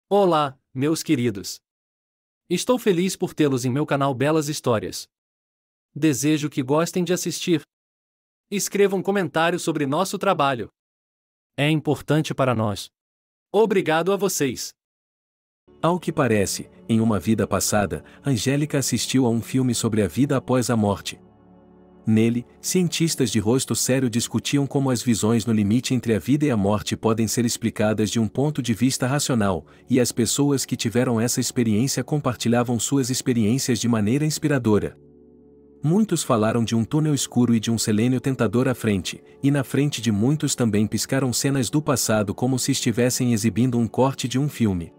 Olá, meus queridos. Estou feliz por tê-los em meu canal Belas Histórias. Desejo que gostem de assistir. Escrevam comentários sobre nosso trabalho. É importante para nós. Obrigado a vocês. Ao que parece, em uma vida passada, Angélica assistiu a um filme sobre a vida após a morte. Nele, cientistas de rosto sério discutiam como as visões no limite entre a vida e a morte podem ser explicadas de um ponto de vista racional, e as pessoas que tiveram essa experiência compartilhavam suas experiências de maneira inspiradora. Muitos falaram de um túnel escuro e de um selênio tentador à frente, e na frente de muitos também piscaram cenas do passado como se estivessem exibindo um corte de um filme.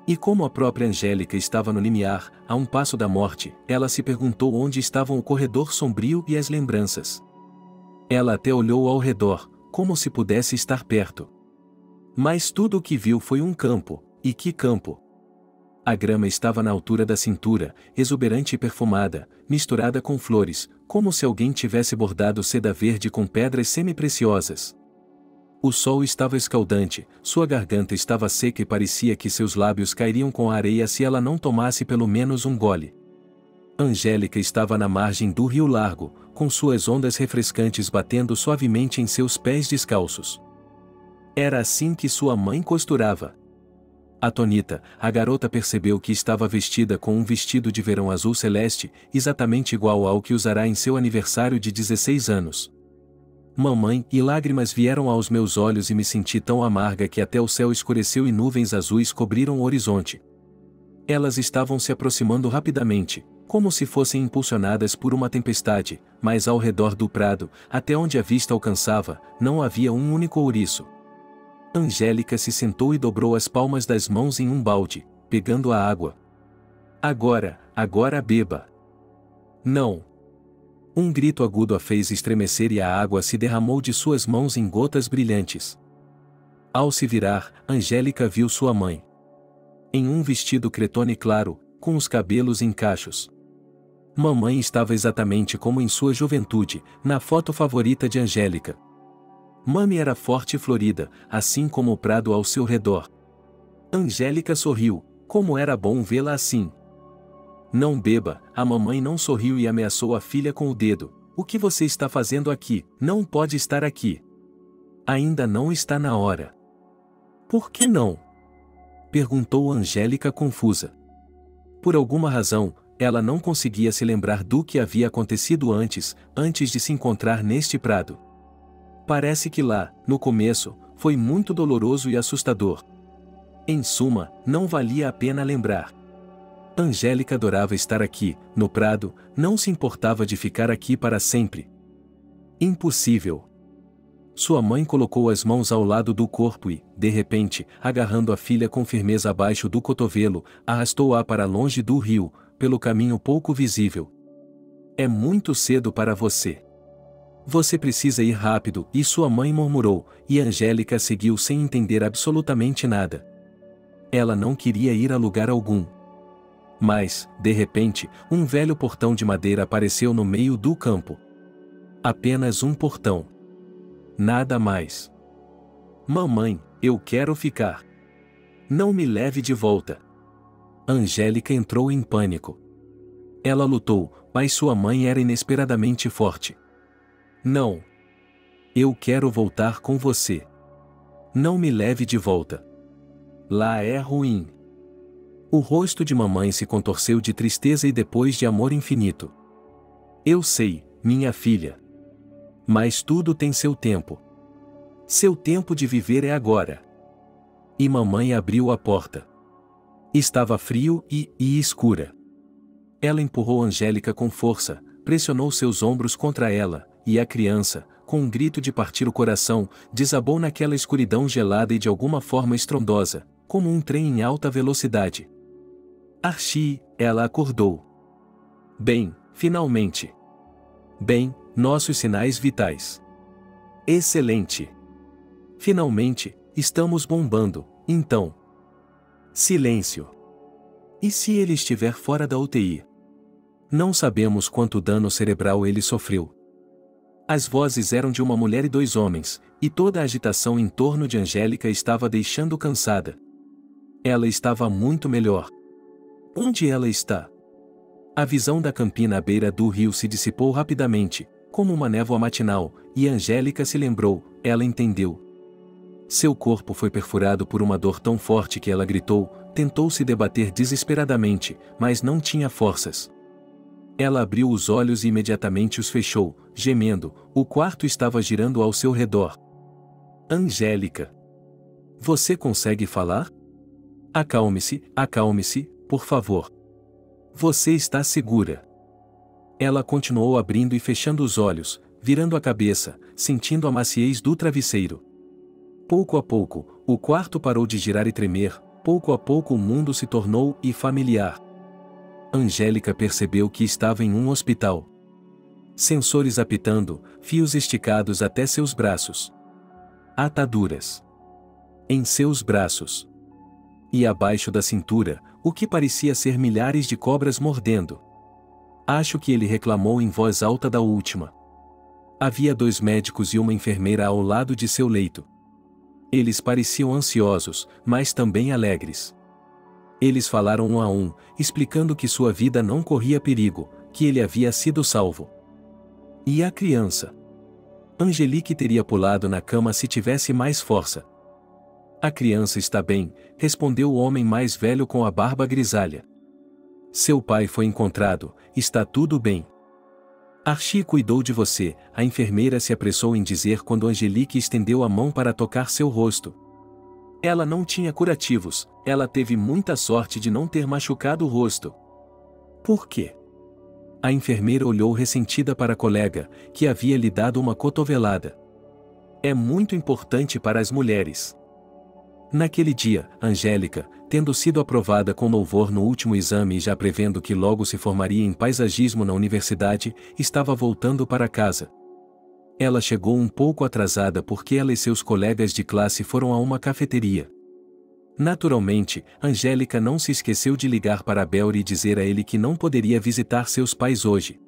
E como a própria Angélica estava no limiar, a um passo da morte, ela se perguntou onde estavam o corredor sombrio e as lembranças. Ela até olhou ao redor, como se pudesse estar perto. Mas tudo o que viu foi um campo, e que campo! A grama estava na altura da cintura, exuberante e perfumada, misturada com flores, como se alguém tivesse bordado seda verde com pedras semi-preciosas. O sol estava escaldante, sua garganta estava seca e parecia que seus lábios cairiam com a areia se ela não tomasse pelo menos um gole. Angélica estava na margem do rio largo, com suas ondas refrescantes batendo suavemente em seus pés descalços. Era assim que sua mãe costurava. Atônita, a garota percebeu que estava vestida com um vestido de verão azul celeste, exatamente igual ao que usará em seu aniversário de 16 anos. Mamãe, e lágrimas vieram aos meus olhos e me senti tão amarga que até o céu escureceu e nuvens azuis cobriram o horizonte. Elas estavam se aproximando rapidamente, como se fossem impulsionadas por uma tempestade, mas ao redor do prado, até onde a vista alcançava, não havia um único ouriço. Angélica se sentou e dobrou as palmas das mãos em um balde, pegando a água. Agora beba. Não! Um grito agudo a fez estremecer e a água se derramou de suas mãos em gotas brilhantes. Ao se virar, Angélica viu sua mãe. Em um vestido cretone claro, com os cabelos em cachos. Mamãe estava exatamente como em sua juventude, na foto favorita de Angélica. Mami era forte e florida, assim como o prado ao seu redor. Angélica sorriu, como era bom vê-la assim. Não beba, a mamãe não sorriu e ameaçou a filha com o dedo. O que você está fazendo aqui? Não pode estar aqui. Ainda não está na hora. Por que não? Perguntou Angélica confusa. Por alguma razão, ela não conseguia se lembrar do que havia acontecido antes de se encontrar neste prado. Parece que lá, no começo, foi muito doloroso e assustador. Em suma, não valia a pena lembrar. Angélica adorava estar aqui, no prado, não se importava de ficar aqui para sempre. Impossível. Sua mãe colocou as mãos ao lado do corpo e, de repente, agarrando a filha com firmeza abaixo do cotovelo, arrastou-a para longe do rio, pelo caminho pouco visível. É muito cedo para você. Você precisa ir rápido, e sua mãe murmurou, e Angélica seguiu sem entender absolutamente nada. Ela não queria ir a lugar algum. Mas, de repente, um velho portão de madeira apareceu no meio do campo. Apenas um portão. Nada mais. Mamãe, eu quero ficar. Não me leve de volta. Angélica entrou em pânico. Ela lutou, mas sua mãe era inesperadamente forte. Não. Eu quero voltar com você. Não me leve de volta. Lá é ruim. O rosto de mamãe se contorceu de tristeza e depois de amor infinito. Eu sei, minha filha. Mas tudo tem seu tempo. Seu tempo de viver é agora. E mamãe abriu a porta. Estava frio e escura. Ela empurrou Angélica com força, pressionou seus ombros contra ela, e a criança, com um grito de partir o coração, desabou naquela escuridão gelada e de alguma forma estrondosa, como um trem em alta velocidade. Archie, ela acordou. Bem, finalmente. Bem, nossos sinais vitais. Excelente. Finalmente, estamos bombando, então. Silêncio. E se ele estiver fora da UTI? Não sabemos quanto dano cerebral ele sofreu. As vozes eram de uma mulher e dois homens, e toda a agitação em torno de Angélica estava deixando cansada. Ela estava muito melhor. Onde ela está? A visão da campina à beira do rio se dissipou rapidamente, como uma névoa matinal, e Angélica se lembrou, ela entendeu. Seu corpo foi perfurado por uma dor tão forte que ela gritou, tentou se debater desesperadamente, mas não tinha forças. Ela abriu os olhos e imediatamente os fechou, gemendo, o quarto estava girando ao seu redor. Angélica. Você consegue falar? Acalme-se, por favor. Você está segura. Ela continuou abrindo e fechando os olhos, virando a cabeça, sentindo a maciez do travesseiro. Pouco a pouco, o quarto parou de girar e tremer, pouco a pouco o mundo se tornou familiar. Angélica percebeu que estava em um hospital. Sensores apitando, fios esticados até seus braços. Ataduras. Em seus braços. E abaixo da cintura, o que parecia ser milhares de cobras mordendo. Acho que ele reclamou em voz alta da última. Havia 2 médicos e uma enfermeira ao lado de seu leito. Eles pareciam ansiosos, mas também alegres. Eles falaram um a um, explicando que sua vida não corria perigo, que ele havia sido salvo. E a criança? Angelique teria pulado na cama se tivesse mais força. A criança está bem, respondeu o homem mais velho com a barba grisalha. Seu pai foi encontrado, está tudo bem. Archie cuidou de você, a enfermeira se apressou em dizer quando Angelique estendeu a mão para tocar seu rosto. Ela não tinha curativos, ela teve muita sorte de não ter machucado o rosto. Por quê? A enfermeira olhou ressentida para a colega, que havia lhe dado uma cotovelada. É muito importante para as mulheres. Naquele dia, Angélica, tendo sido aprovada com louvor no último exame e já prevendo que logo se formaria em paisagismo na universidade, estava voltando para casa. Ela chegou um pouco atrasada porque ela e seus colegas de classe foram a uma cafeteria. Naturalmente, Angélica não se esqueceu de ligar para Belry e dizer a ele que não poderia visitar seus pais hoje.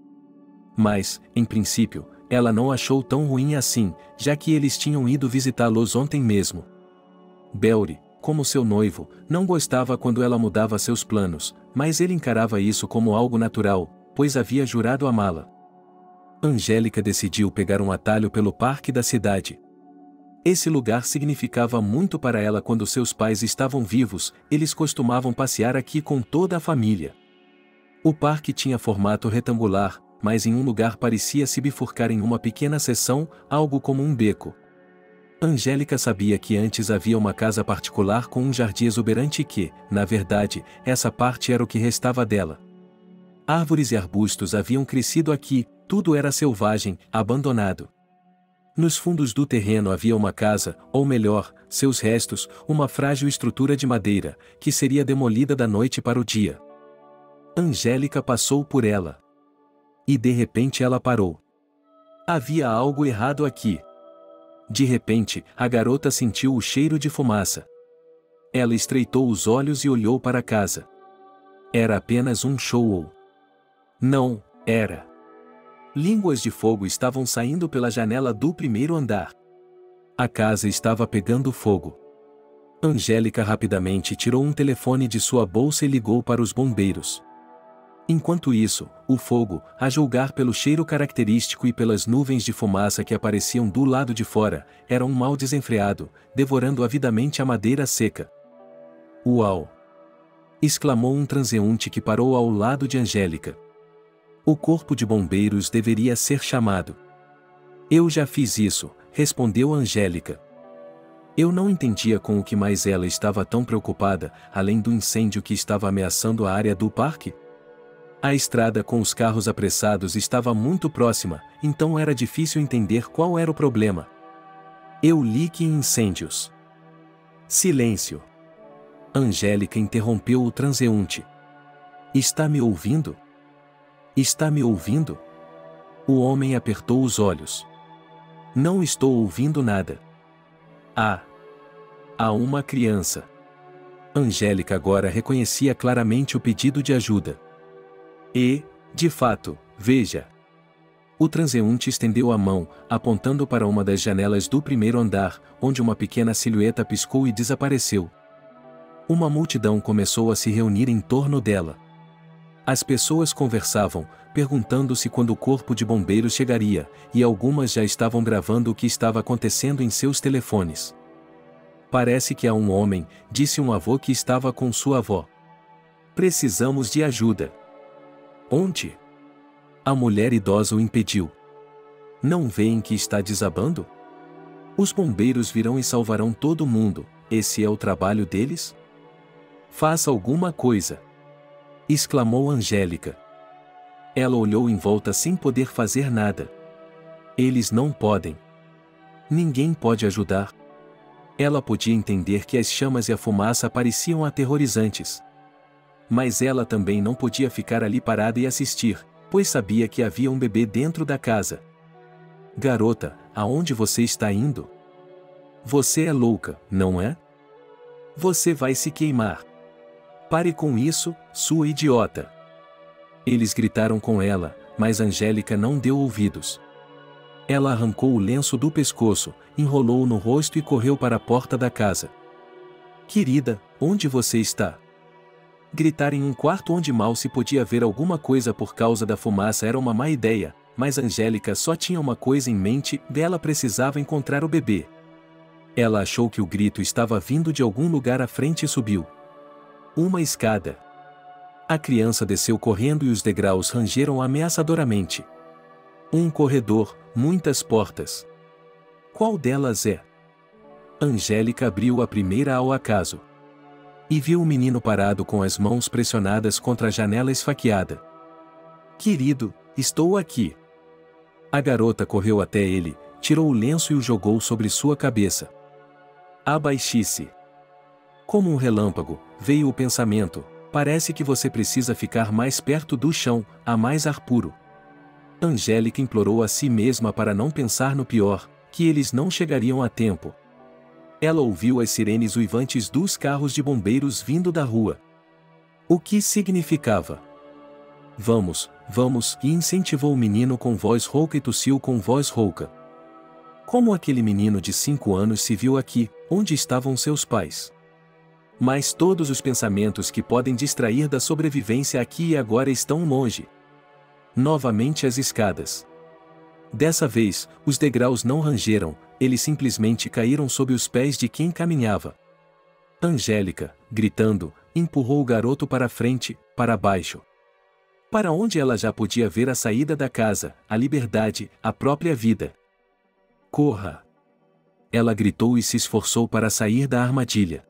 Mas, em princípio, ela não achou tão ruim assim, já que eles tinham ido visitá-los ontem mesmo. Belry, como seu noivo, não gostava quando ela mudava seus planos, mas ele encarava isso como algo natural, pois havia jurado amá-la. Angélica decidiu pegar um atalho pelo parque da cidade. Esse lugar significava muito para ela quando seus pais estavam vivos, eles costumavam passear aqui com toda a família. O parque tinha formato retangular, mas em um lugar parecia se bifurcar em uma pequena seção, algo como um beco. Angélica sabia que antes havia uma casa particular com um jardim exuberante e que, na verdade, essa parte era o que restava dela. Árvores e arbustos haviam crescido aqui, tudo era selvagem, abandonado. Nos fundos do terreno havia uma casa, ou melhor, seus restos, uma frágil estrutura de madeira, que seria demolida da noite para o dia. Angélica passou por ela. E de repente ela parou. Havia algo errado aqui. De repente, a garota sentiu o cheiro de fumaça. Ela estreitou os olhos e olhou para a casa. Era apenas um show. Não, era. Línguas de fogo estavam saindo pela janela do primeiro andar. A casa estava pegando fogo. Angélica rapidamente tirou um telefone de sua bolsa e ligou para os bombeiros. Enquanto isso, o fogo, a julgar pelo cheiro característico e pelas nuvens de fumaça que apareciam do lado de fora, era um mal desenfreado, devorando avidamente a madeira seca. Uau! Exclamou um transeunte que parou ao lado de Angélica. O corpo de bombeiros deveria ser chamado. Eu já fiz isso, respondeu Angélica. Eu não entendia com o que mais ela estava tão preocupada, além do incêndio que estava ameaçando a área do parque. A estrada com os carros apressados estava muito próxima, então era difícil entender qual era o problema. Eu li que incêndios. Silêncio. Angélica interrompeu o transeunte. Está me ouvindo? Está me ouvindo? O homem apertou os olhos. Não estou ouvindo nada. Há uma criança. Angélica agora reconhecia claramente o pedido de ajuda. E, de fato, veja. O transeunte estendeu a mão, apontando para uma das janelas do primeiro andar, onde uma pequena silhueta piscou e desapareceu. Uma multidão começou a se reunir em torno dela. As pessoas conversavam, perguntando-se quando o corpo de bombeiros chegaria, e algumas já estavam gravando o que estava acontecendo em seus telefones. Parece que há um homem, disse um avô que estava com sua avó. Precisamos de ajuda. Onde? A mulher idosa o impediu. Não veem que está desabando? Os bombeiros virão e salvarão todo mundo, esse é o trabalho deles? Faça alguma coisa! Exclamou Angélica. Ela olhou em volta sem poder fazer nada. Eles não podem. Ninguém pode ajudar. Ela podia entender que as chamas e a fumaça pareciam aterrorizantes. Mas ela também não podia ficar ali parada e assistir, pois sabia que havia um bebê dentro da casa. Garota, aonde você está indo? Você é louca, não é? Você vai se queimar. Pare com isso, sua idiota. Eles gritaram com ela, mas Angélica não deu ouvidos. Ela arrancou o lenço do pescoço, enrolou-o no rosto e correu para a porta da casa. Querida, onde você está? Gritar em um quarto onde mal se podia ver alguma coisa por causa da fumaça era uma má ideia, mas Angélica só tinha uma coisa em mente: ela precisava encontrar o bebê. Ela achou que o grito estava vindo de algum lugar à frente e subiu uma escada. A criança desceu correndo e os degraus rangeram ameaçadoramente. Um corredor, muitas portas. Qual delas é? Angélica abriu a primeira ao acaso. E viu o menino parado com as mãos pressionadas contra a janela esfaqueada. Querido, estou aqui. A garota correu até ele, tirou o lenço e o jogou sobre sua cabeça. Abaixe-se. Como um relâmpago, veio o pensamento: parece que você precisa ficar mais perto do chão, há mais ar puro. Angélica implorou a si mesma para não pensar no pior, que eles não chegariam a tempo. Ela ouviu as sirenes uivantes dos carros de bombeiros vindo da rua. O que significava? Vamos, vamos, e incentivou o menino com voz rouca e tossiu com voz rouca. Como aquele menino de 5 anos se viu aqui, onde estavam seus pais? Mas todos os pensamentos que podem distrair da sobrevivência aqui e agora estão longe. Novamente as escadas. Dessa vez, os degraus não rangeram, eles simplesmente caíram sob os pés de quem caminhava. Angélica, gritando, empurrou o garoto para frente, para baixo. Para onde ela já podia ver a saída da casa, a liberdade, a própria vida. Corra! Ela gritou e se esforçou para sair da armadilha.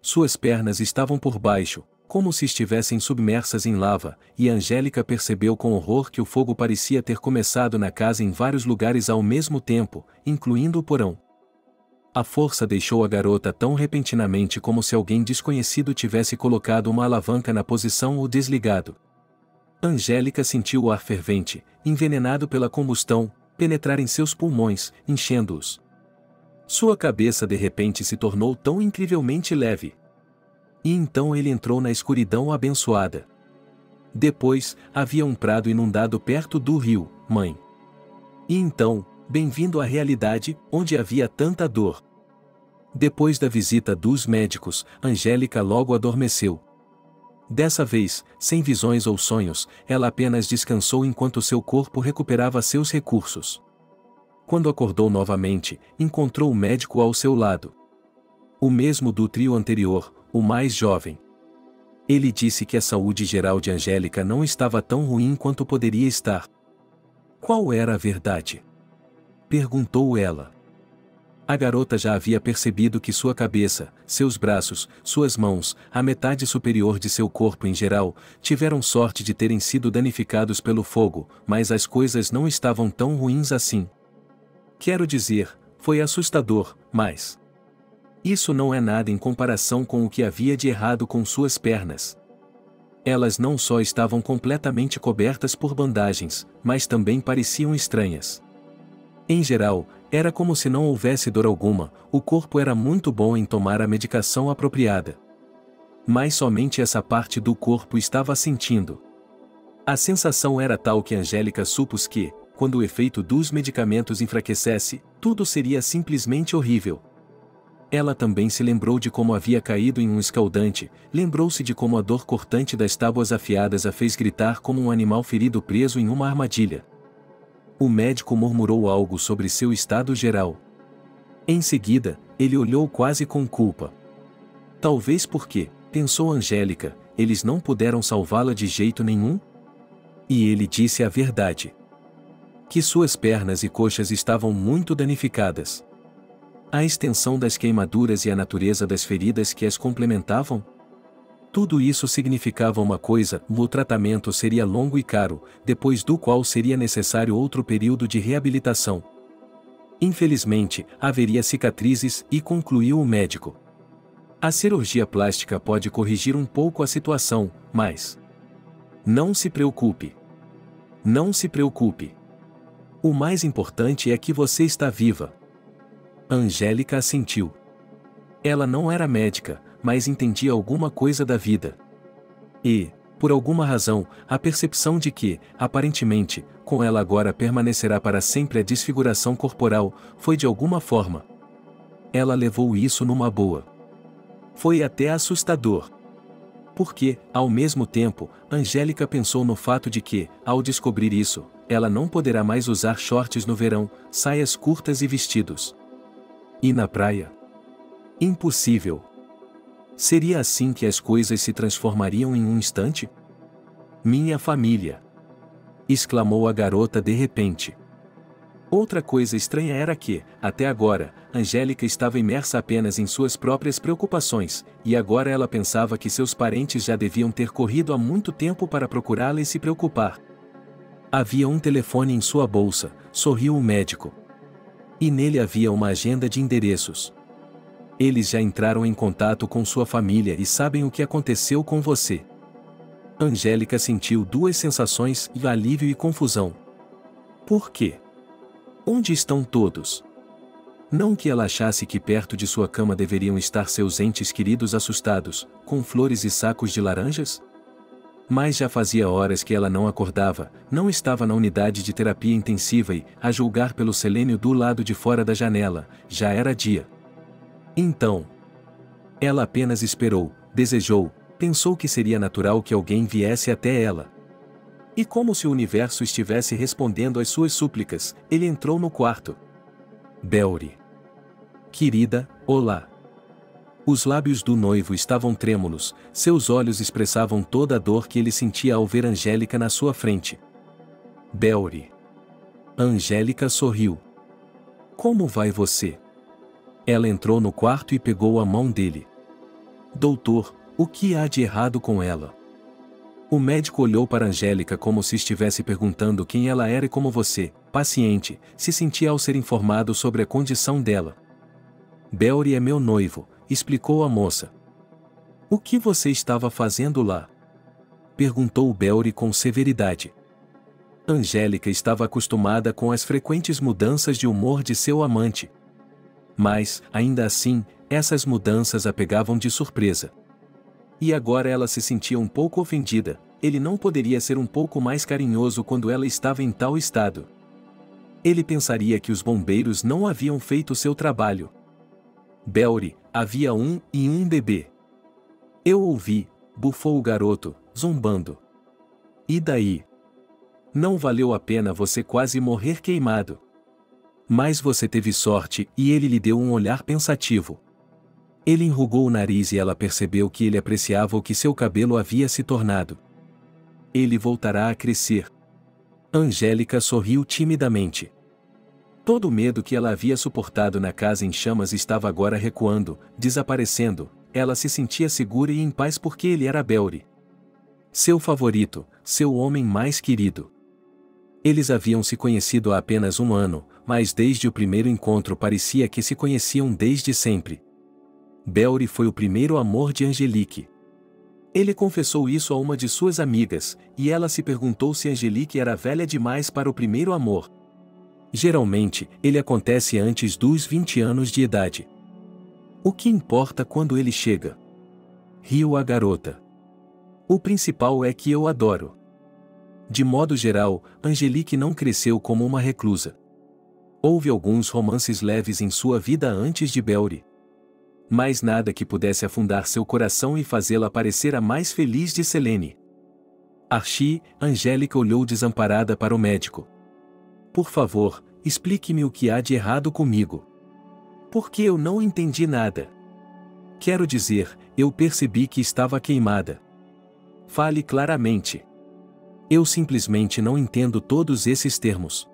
Suas pernas estavam por baixo, como se estivessem submersas em lava, e Angélica percebeu com horror que o fogo parecia ter começado na casa em vários lugares ao mesmo tempo, incluindo o porão. A força deixou a garota tão repentinamente como se alguém desconhecido tivesse colocado uma alavanca na posição ou desligado. Angélica sentiu o ar fervente, envenenado pela combustão, penetrar em seus pulmões, enchendo-os. Sua cabeça de repente se tornou tão incrivelmente leve. E então ele entrou na escuridão abençoada. Depois, havia um prado inundado perto do rio, mãe. E então, bem-vindo à realidade, onde havia tanta dor. Depois da visita dos médicos, Angélica logo adormeceu. Dessa vez, sem visões ou sonhos, ela apenas descansou enquanto seu corpo recuperava seus recursos. Quando acordou novamente, encontrou o médico ao seu lado. O mesmo do trio anterior, o mais jovem. Ele disse que a saúde geral de Angélica não estava tão ruim quanto poderia estar. Qual era a verdade? Perguntou ela. A garota já havia percebido que sua cabeça, seus braços, suas mãos, a metade superior de seu corpo em geral, tiveram sorte de terem sido danificados pelo fogo, mas as coisas não estavam tão ruins assim. Quero dizer, foi assustador, mas isso não é nada em comparação com o que havia de errado com suas pernas. Elas não só estavam completamente cobertas por bandagens, mas também pareciam estranhas. Em geral, era como se não houvesse dor alguma, o corpo era muito bom em tomar a medicação apropriada. Mas somente essa parte do corpo estava sentindo. A sensação era tal que Angélica supôs que, quando o efeito dos medicamentos enfraquecesse, tudo seria simplesmente horrível. Ela também se lembrou de como havia caído em um escaldante, lembrou-se de como a dor cortante das tábuas afiadas a fez gritar como um animal ferido preso em uma armadilha. O médico murmurou algo sobre seu estado geral. Em seguida, ele olhou quase com culpa. Talvez porque, pensou Angélica, eles não puderam salvá-la de jeito nenhum? E ele disse a verdade. Que suas pernas e coxas estavam muito danificadas. A extensão das queimaduras e a natureza das feridas que as complementavam? Tudo isso significava uma coisa: o tratamento seria longo e caro, depois do qual seria necessário outro período de reabilitação. Infelizmente, haveria cicatrizes, e concluiu o médico. A cirurgia plástica pode corrigir um pouco a situação, mas... Não se preocupe. Não se preocupe. O mais importante é que você está viva. Angélica assentiu. Ela não era médica, mas entendia alguma coisa da vida. E, por alguma razão, a percepção de que, aparentemente, com ela agora permanecerá para sempre a desfiguração corporal, foi de alguma forma. Ela levou isso numa boa. Foi até assustador. Porque, ao mesmo tempo, Angélica pensou no fato de que, ao descobrir isso, ela não poderá mais usar shorts no verão, saias curtas e vestidos. E na praia? Impossível. Seria assim que as coisas se transformariam em um instante? Minha família! Exclamou a garota de repente. Outra coisa estranha era que, até agora, Angélica estava imersa apenas em suas próprias preocupações, e agora ela pensava que seus parentes já deviam ter corrido há muito tempo para procurá-la e se preocupar. Havia um telefone em sua bolsa, sorriu o médico. E nele havia uma agenda de endereços. Eles já entraram em contato com sua família e sabem o que aconteceu com você. Angélica sentiu duas sensações: alívio e confusão. Por quê? Onde estão todos? Não que ela achasse que perto de sua cama deveriam estar seus entes queridos assustados, com flores e sacos de laranjas? Mas já fazia horas que ela não acordava, não estava na unidade de terapia intensiva e, a julgar pelo selênio do lado de fora da janela, já era dia. Então, ela apenas esperou, desejou, pensou que seria natural que alguém viesse até ela. E como se o universo estivesse respondendo às suas súplicas, ele entrou no quarto. Belry. Querida, olá. Os lábios do noivo estavam trêmulos, seus olhos expressavam toda a dor que ele sentia ao ver Angélica na sua frente. Belry. Angélica sorriu. Como vai você? Ela entrou no quarto e pegou a mão dele. Doutor, o que há de errado com ela? O médico olhou para Angélica como se estivesse perguntando quem ela era e como você, paciente, se sentia ao ser informado sobre a condição dela. Belry é meu noivo, explicou a moça. O que você estava fazendo lá? Perguntou Belry com severidade. Angélica estava acostumada com as frequentes mudanças de humor de seu amante. Mas, ainda assim, essas mudanças a pegavam de surpresa. E agora ela se sentia um pouco ofendida. Ele não poderia ser um pouco mais carinhoso quando ela estava em tal estado. Ele pensaria que os bombeiros não haviam feito seu trabalho. Belry, havia um bebê. Eu ouvi, bufou o garoto, zombando. E daí? Não valeu a pena você quase morrer queimado. Mas você teve sorte, e ele lhe deu um olhar pensativo. Ele enrugou o nariz e ela percebeu que ele apreciava o que seu cabelo havia se tornado. Ele voltará a crescer. Angélica sorriu timidamente. Todo o medo que ela havia suportado na casa em chamas estava agora recuando, desaparecendo. Ela se sentia segura e em paz porque ele era Belry. Seu favorito, seu homem mais querido. Eles haviam se conhecido há apenas um ano, mas desde o primeiro encontro parecia que se conheciam desde sempre. Belry foi o primeiro amor de Angelique. Ele confessou isso a uma de suas amigas, e ela se perguntou se Angelique era velha demais para o primeiro amor. Geralmente, ele acontece antes dos 20 anos de idade. O que importa quando ele chega? Riu a garota. O principal é que eu adoro. De modo geral, Angelique não cresceu como uma reclusa. Houve alguns romances leves em sua vida antes de Belry. Mais nada que pudesse afundar seu coração e fazê-la parecer a mais feliz de Selene. Archie, Angélica olhou desamparada para o médico. Por favor, explique-me o que há de errado comigo. Porque eu não entendi nada. Quero dizer, eu percebi que estava queimada. Fale claramente. Eu simplesmente não entendo todos esses termos.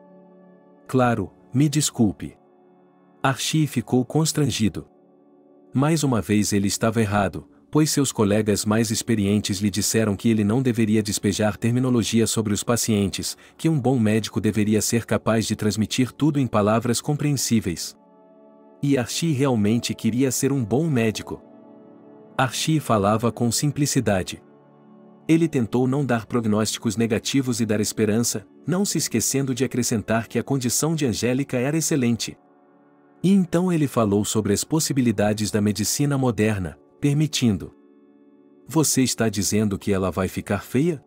Claro, me desculpe. Archie ficou constrangido. Mais uma vez ele estava errado, pois seus colegas mais experientes lhe disseram que ele não deveria despejar terminologia sobre os pacientes, que um bom médico deveria ser capaz de transmitir tudo em palavras compreensíveis. E Archie realmente queria ser um bom médico. Archie falava com simplicidade. Ele tentou não dar prognósticos negativos e dar esperança, não se esquecendo de acrescentar que a condição de Angélica era excelente. E então ele falou sobre as possibilidades da medicina moderna, permitindo. Você está dizendo que ela vai ficar feia?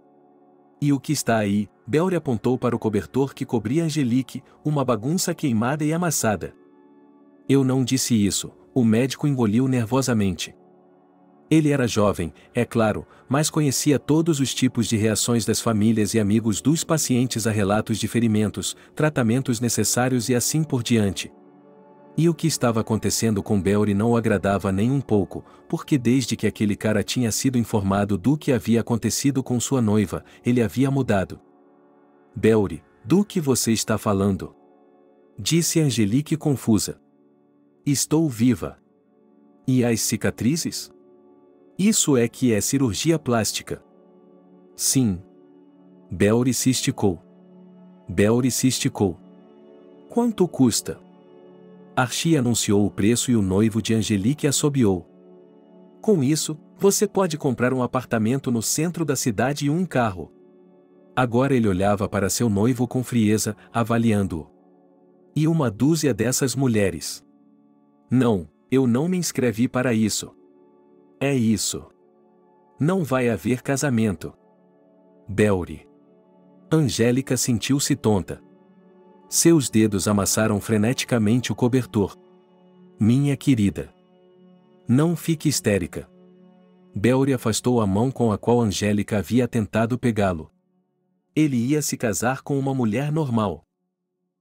E o que está aí? Belry apontou para o cobertor que cobria Angelique, uma bagunça queimada e amassada. Eu não disse isso, o médico engoliu nervosamente. Ele era jovem, é claro, mas conhecia todos os tipos de reações das famílias e amigos dos pacientes a relatos de ferimentos, tratamentos necessários e assim por diante. E o que estava acontecendo com Belry não o agradava nem um pouco, porque desde que aquele cara tinha sido informado do que havia acontecido com sua noiva, ele havia mudado. Belry, do que você está falando? Disse Angelique confusa. Estou viva. E as cicatrizes? Isso é que é cirurgia plástica. Sim. Belry se esticou. Belry se esticou. Quanto custa? Archie anunciou o preço e o noivo de Angelique assobiou. Com isso, você pode comprar um apartamento no centro da cidade e um carro. Agora ele olhava para seu noivo com frieza, avaliando-o. E uma dúzia dessas mulheres. Não, eu não me inscrevi para isso. É isso. Não vai haver casamento. Belry. Angélica sentiu-se tonta. Seus dedos amassaram freneticamente o cobertor. Minha querida. Não fique histérica. Belry afastou a mão com a qual Angélica havia tentado pegá-lo. Ele ia se casar com uma mulher normal.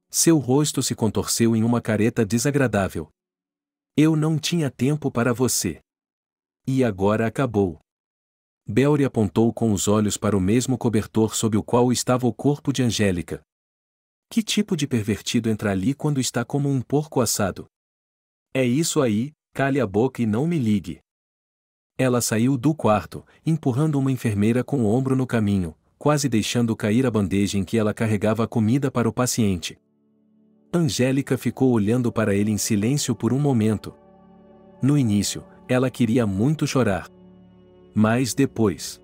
Seu rosto se contorceu em uma careta desagradável. Eu não tinha tempo para você. E agora acabou. Belry apontou com os olhos para o mesmo cobertor sob o qual estava o corpo de Angélica. Que tipo de pervertido entra ali quando está como um porco assado? É isso aí, cale a boca e não me ligue. Ela saiu do quarto, empurrando uma enfermeira com o ombro no caminho, quase deixando cair a bandeja em que ela carregava a comida para o paciente. Angélica ficou olhando para ele em silêncio por um momento. No início, ela queria muito chorar. Mas depois,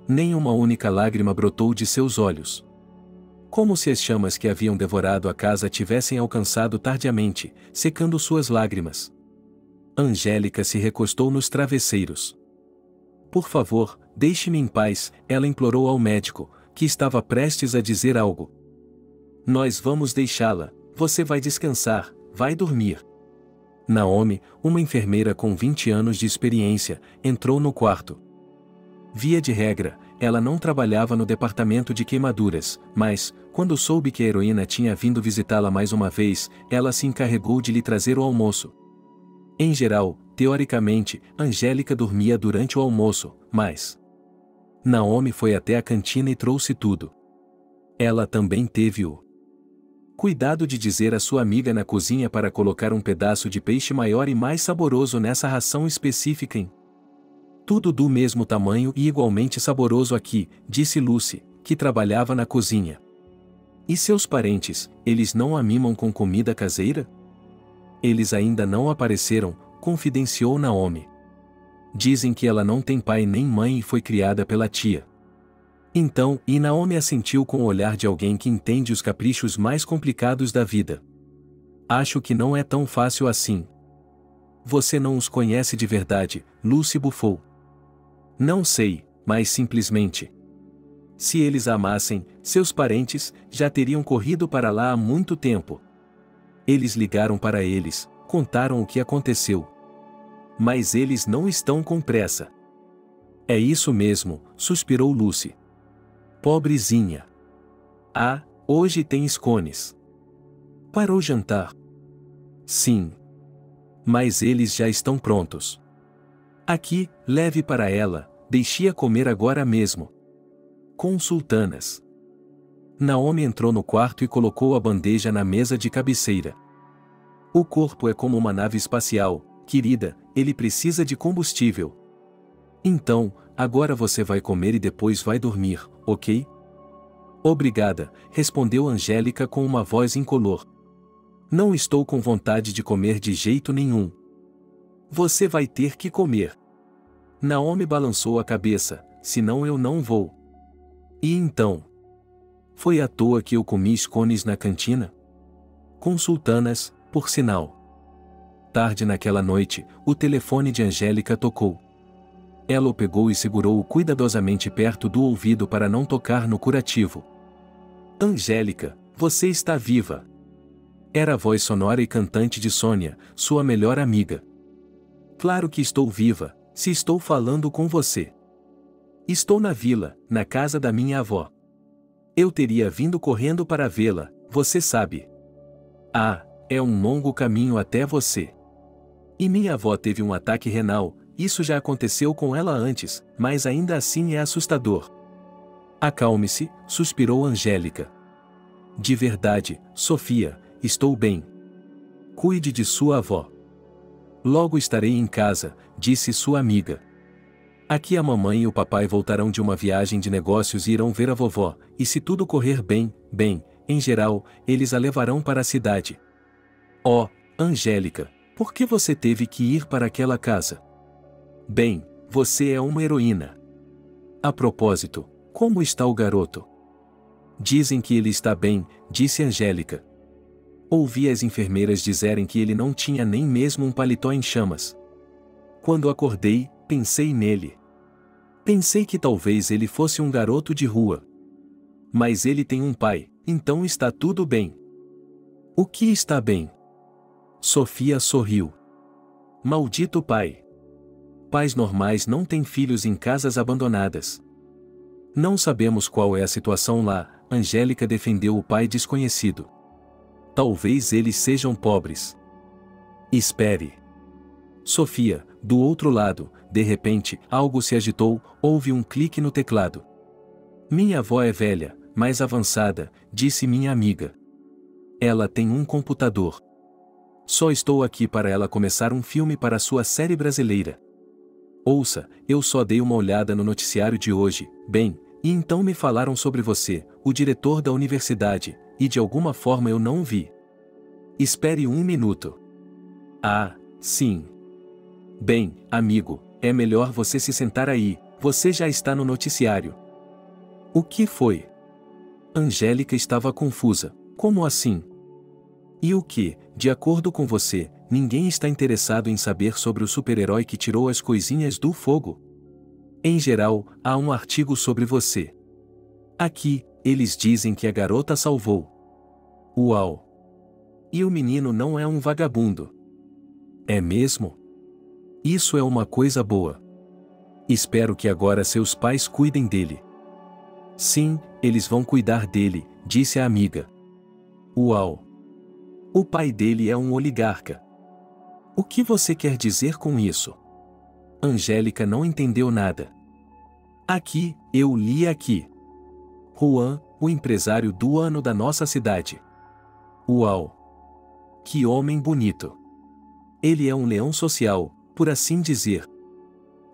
nem uma única lágrima brotou de seus olhos. Como se as chamas que haviam devorado a casa tivessem alcançado tardiamente, secando suas lágrimas. Angélica se recostou nos travesseiros. Por favor, deixe-me em paz, ela implorou ao médico, que estava prestes a dizer algo. Nós vamos deixá-la, você vai descansar, vai dormir. Naomi, uma enfermeira com 20 anos de experiência, entrou no quarto. Via de regra, ela não trabalhava no departamento de queimaduras, mas, quando soube que a heroína tinha vindo visitá-la mais uma vez, ela se encarregou de lhe trazer o almoço. Em geral, teoricamente, Angélica dormia durante o almoço, mas Naomi foi até a cantina e trouxe tudo. Ela também teve o cuidado de dizer à sua amiga na cozinha para colocar um pedaço de peixe maior e mais saboroso nessa ração específica em tudo do mesmo tamanho e igualmente saboroso aqui, disse Lucy, que trabalhava na cozinha. E seus parentes, eles não a mimam com comida caseira? Eles ainda não apareceram, confidenciou Naomi. Dizem que ela não tem pai nem mãe e foi criada pela tia. Então, e Naomi assentiu com o olhar de alguém que entende os caprichos mais complicados da vida. Acho que não é tão fácil assim. Você não os conhece de verdade, Lucy bufou. Não sei, mas simplesmente. Se eles a amassem, seus parentes já teriam corrido para lá há muito tempo. Eles ligaram para eles, contaram o que aconteceu. Mas eles não estão com pressa. É isso mesmo, suspirou Lucy. Pobrezinha. Ah, hoje tem scones. Para o jantar? Sim. Mas eles já estão prontos. Aqui, leve para ela, deixe-a comer agora mesmo. Com sultanas. Naomi entrou no quarto e colocou a bandeja na mesa de cabeceira. O corpo é como uma nave espacial, querida, ele precisa de combustível. Então, agora você vai comer e depois vai dormir, ok? Obrigada, respondeu Angélica com uma voz incolor. Não estou com vontade de comer de jeito nenhum. Você vai ter que comer. Naomi balançou a cabeça, senão eu não vou. E então? Foi à toa que eu comi scones na cantina? Com sultanas, por sinal. Tarde naquela noite, o telefone de Angélica tocou. Ela o pegou e segurou-o cuidadosamente perto do ouvido para não tocar no curativo. Angélica, você está viva. Era a voz sonora e cantante de Sônia, sua melhor amiga. Claro que estou viva, se estou falando com você. Estou na vila, na casa da minha avó. Eu teria vindo correndo para vê-la, você sabe. Ah, é um longo caminho até você. E minha avó teve um ataque renal, isso já aconteceu com ela antes, mas ainda assim é assustador. Acalme-se, suspirou Angélica. De verdade, Sofia, estou bem. Cuide de sua avó. Logo estarei em casa, disse sua amiga. Aqui a mamãe e o papai voltarão de uma viagem de negócios e irão ver a vovó, e se tudo correr bem, em geral, eles a levarão para a cidade. Oh, Angélica, por que você teve que ir para aquela casa? Bem, você é uma heroína. A propósito, como está o garoto? Dizem que ele está bem, disse Angélica. Ouvi as enfermeiras dizerem que ele não tinha nem mesmo um paletó em chamas. Quando acordei, pensei nele. Pensei que talvez ele fosse um garoto de rua. Mas ele tem um pai, então está tudo bem. O que está bem? Sofia sorriu. Maldito pai. Pais normais não têm filhos em casas abandonadas. Não sabemos qual é a situação lá, Angélica defendeu o pai desconhecido. Talvez eles sejam pobres. Espere. Sofia, do outro lado, de repente, algo se agitou, houve um clique no teclado. Minha avó é velha, mais avançada, disse minha amiga. Ela tem um computador. Só estou aqui para ela começar um filme para sua série brasileira. Ouça, eu só dei uma olhada no noticiário de hoje, e então me falaram sobre você, o diretor da universidade, e de alguma forma eu não vi. Espere um minuto. Ah, sim. Bem, amigo, é melhor você se sentar aí, você já está no noticiário. O que foi? Angélica estava confusa. Como assim? E o que, de acordo com você, ninguém está interessado em saber sobre o super-herói que tirou as coisinhas do fogo? Em geral, há um artigo sobre você. Aqui, eles dizem que a garota salvou. Uau! E o menino não é um vagabundo. É mesmo? Isso é uma coisa boa. Espero que agora seus pais cuidem dele. Sim, eles vão cuidar dele, disse a amiga. Uau! O pai dele é um oligarca. O que você quer dizer com isso? Angélica não entendeu nada. Aqui, eu li aqui. Juan, o empresário do ano da nossa cidade. Uau! Que homem bonito! Ele é um leão social, por assim dizer.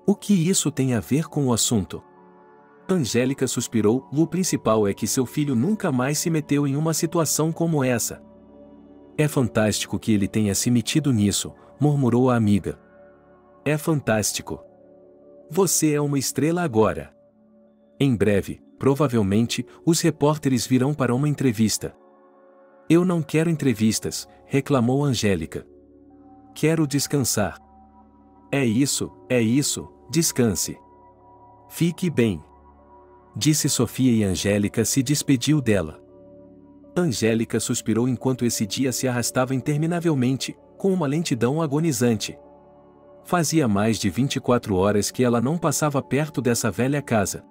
O que isso tem a ver com o assunto? Angélica suspirou. O principal é que seu filho nunca mais se meteu em uma situação como essa. É fantástico que ele tenha se metido nisso, murmurou a amiga. É fantástico. Você é uma estrela agora. Em breve, provavelmente, os repórteres virão para uma entrevista. Eu não quero entrevistas, reclamou Angélica. Quero descansar. É isso, descanse. Fique bem. Disse Sofia e Angélica se despediu dela. Angélica suspirou enquanto esse dia se arrastava interminavelmente, com uma lentidão agonizante. Fazia mais de 24 horas que ela não passava perto dessa velha casa.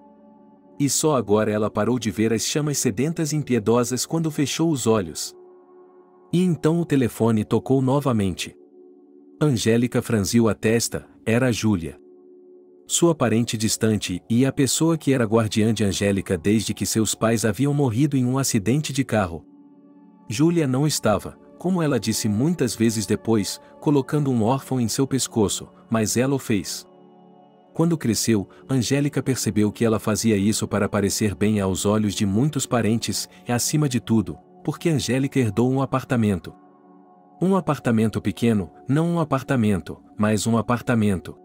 E só agora ela parou de ver as chamas sedentas e impiedosas quando fechou os olhos. E então o telefone tocou novamente. Angélica franziu a testa, era Júlia. Sua parente distante e a pessoa que era guardiã de Angélica desde que seus pais haviam morrido em um acidente de carro. Júlia não estava, como ela disse muitas vezes depois, colocando um órfão em seu pescoço, mas ela o fez. Quando cresceu, Angélica percebeu que ela fazia isso para parecer bem aos olhos de muitos parentes e, acima de tudo, porque Angélica herdou um apartamento. Um apartamento pequeno, não um apartamento, mas um apartamento.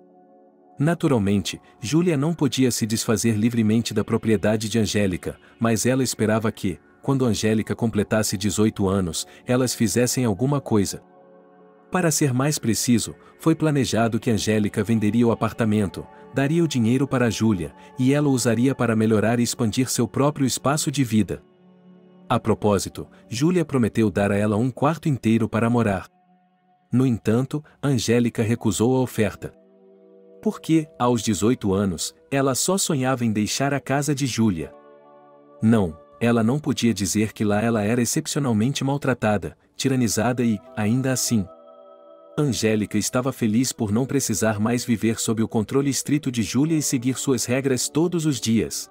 Naturalmente, Júlia não podia se desfazer livremente da propriedade de Angélica, mas ela esperava que, quando Angélica completasse 18 anos, elas fizessem alguma coisa. Para ser mais preciso, foi planejado que Angélica venderia o apartamento, daria o dinheiro para Júlia, e ela o usaria para melhorar e expandir seu próprio espaço de vida. A propósito, Júlia prometeu dar a ela um quarto inteiro para morar. No entanto, Angélica recusou a oferta. Porque, aos 18 anos, ela só sonhava em deixar a casa de Júlia. Não, ela não podia dizer que lá ela era excepcionalmente maltratada, tiranizada e, ainda assim, Angélica estava feliz por não precisar mais viver sob o controle estrito de Júlia e seguir suas regras todos os dias.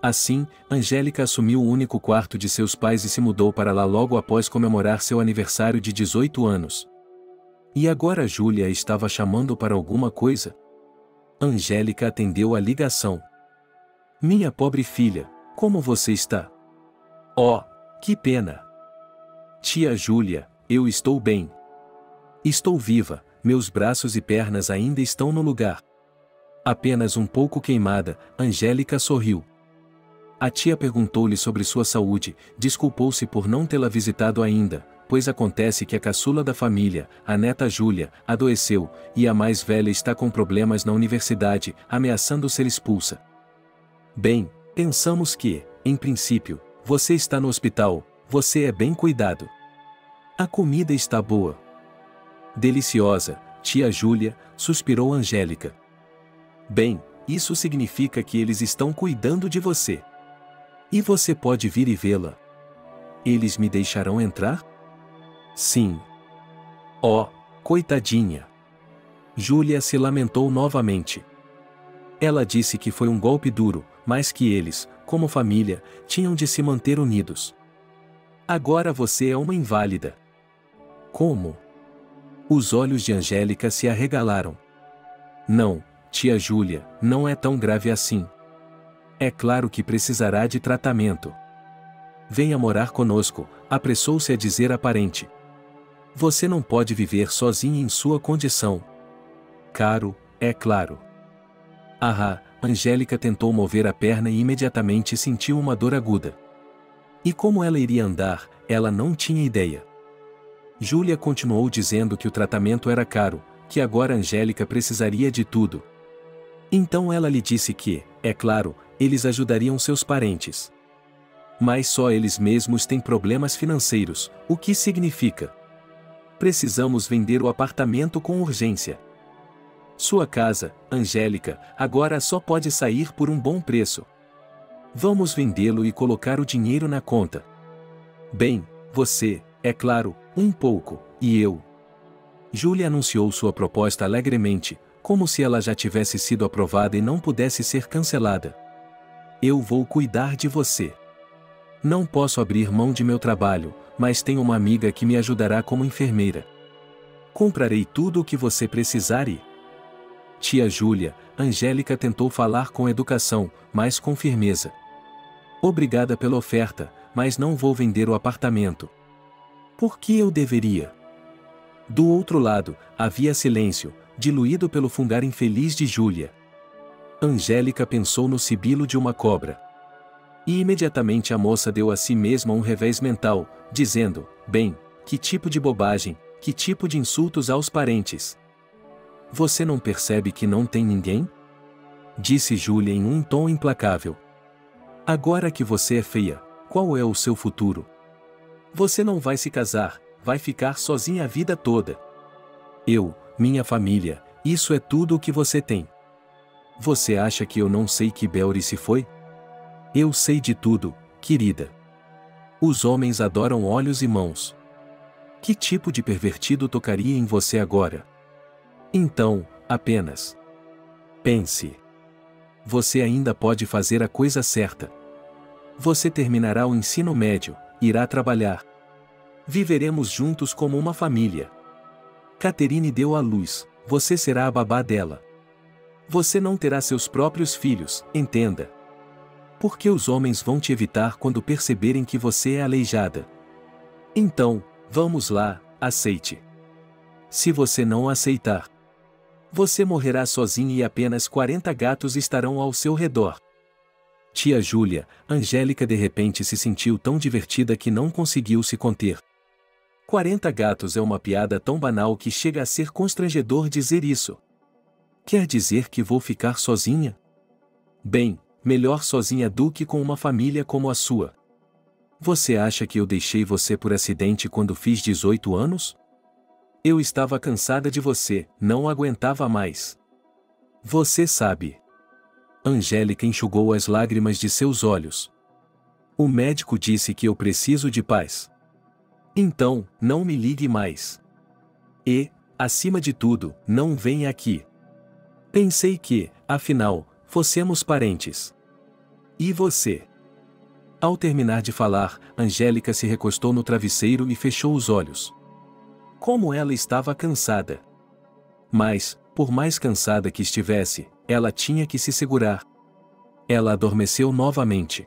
Assim, Angélica assumiu o único quarto de seus pais e se mudou para lá logo após comemorar seu aniversário de 18 anos. E agora Júlia estava chamando para alguma coisa? Angélica atendeu a ligação. Minha pobre filha, como você está? Oh, que pena! Tia Júlia, eu estou bem. Estou viva, meus braços e pernas ainda estão no lugar. Apenas um pouco queimada, Angélica sorriu. A tia perguntou-lhe sobre sua saúde, desculpou-se por não tê-la visitado ainda, pois acontece que a caçula da família, a neta Júlia, adoeceu, e a mais velha está com problemas na universidade, ameaçando ser expulsa. Bem, pensamos que, em princípio, você está no hospital, você é bem cuidado. A comida está boa. Deliciosa, tia Júlia, suspirou Angélica. Bem, isso significa que eles estão cuidando de você. E você pode vir e vê-la. Eles me deixarão entrar? Sim. Oh, coitadinha. Júlia se lamentou novamente. Ela disse que foi um golpe duro, mas que eles, como família, tinham de se manter unidos. Agora você é uma inválida. Como? Os olhos de Angélica se arregalaram. Não, tia Júlia, não é tão grave assim. É claro que precisará de tratamento. Venha morar conosco, apressou-se a dizer a parente. Você não pode viver sozinha em sua condição. Caro, é claro. Angélica tentou mover a perna e imediatamente sentiu uma dor aguda. E como ela iria andar, ela não tinha ideia. Júlia continuou dizendo que o tratamento era caro, que agora Angélica precisaria de tudo. Então ela lhe disse que, é claro, eles ajudariam seus parentes. Mas só eles mesmos têm problemas financeiros, o que significa? Precisamos vender o apartamento com urgência. Sua casa, Angélica, agora só pode sair por um bom preço. Vamos vendê-lo e colocar o dinheiro na conta. Bem, você, é claro, um pouco, e eu. Júlia anunciou sua proposta alegremente, como se ela já tivesse sido aprovada e não pudesse ser cancelada. Eu vou cuidar de você. Não posso abrir mão de meu trabalho, mas tenho uma amiga que me ajudará como enfermeira. Comprarei tudo o que você precisar e... Tia Júlia, Angélica tentou falar com educação, mas com firmeza. Obrigada pela oferta, mas não vou vender o apartamento. Por que eu deveria? Do outro lado, havia silêncio, diluído pelo fungar infeliz de Júlia. Angélica pensou no sibilo de uma cobra. E imediatamente a moça deu a si mesma um revés mental, dizendo, bem, que tipo de bobagem, que tipo de insultos aos parentes. Você não percebe que não tem ninguém? Disse Júlia em um tom implacável. Agora que você é feia, qual é o seu futuro? Você não vai se casar, vai ficar sozinha a vida toda. Eu, minha família, Isso é tudo o que você tem. Você acha que eu não sei que Belry se foi? Eu sei de tudo, querida. Os homens adoram olhos e mãos. Que tipo de pervertido tocaria em você agora? Então, apenas pense. Você ainda pode fazer a coisa certa. Você terminará o ensino médio, irá trabalhar. Viveremos juntos como uma família. Catherine deu à luz, você será a babá dela. Você não terá seus próprios filhos, entenda. Porque os homens vão te evitar quando perceberem que você é aleijada. Então, vamos lá, aceite. Se você não aceitar, você morrerá sozinha e apenas 40 gatos estarão ao seu redor. Tia Júlia, Angélica de repente se sentiu tão divertida que não conseguiu se conter. 40 gatos é uma piada tão banal que chega a ser constrangedor dizer isso. Quer dizer que vou ficar sozinha? Bem, melhor sozinha do que com uma família como a sua. Você acha que eu deixei você por acidente quando fiz 18 anos? Eu estava cansada de você, não aguentava mais. Você sabe. Angélica enxugou as lágrimas de seus olhos. O médico disse que eu preciso de paz. Então, não me ligue mais. E, acima de tudo, não venha aqui. Pensei que, afinal, fossemos parentes. E você? Ao terminar de falar, Angélica se recostou no travesseiro e fechou os olhos. Como ela estava cansada. Mas, por mais cansada que estivesse, ela tinha que se segurar. Ela adormeceu novamente.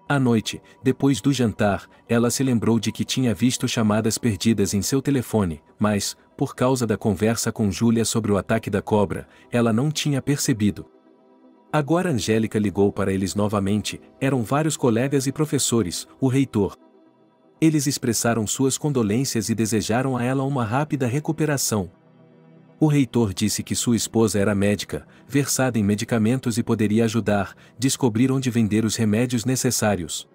À noite, depois do jantar, ela se lembrou de que tinha visto chamadas perdidas em seu telefone, mas, por causa da conversa com Júlia sobre o ataque da cobra, ela não tinha percebido. Agora Angélica ligou para eles novamente, eram vários colegas e professores, o reitor. Eles expressaram suas condolências e desejaram a ela uma rápida recuperação. O reitor disse que sua esposa era médica, versada em medicamentos e poderia ajudar, descobrir onde vender os remédios necessários.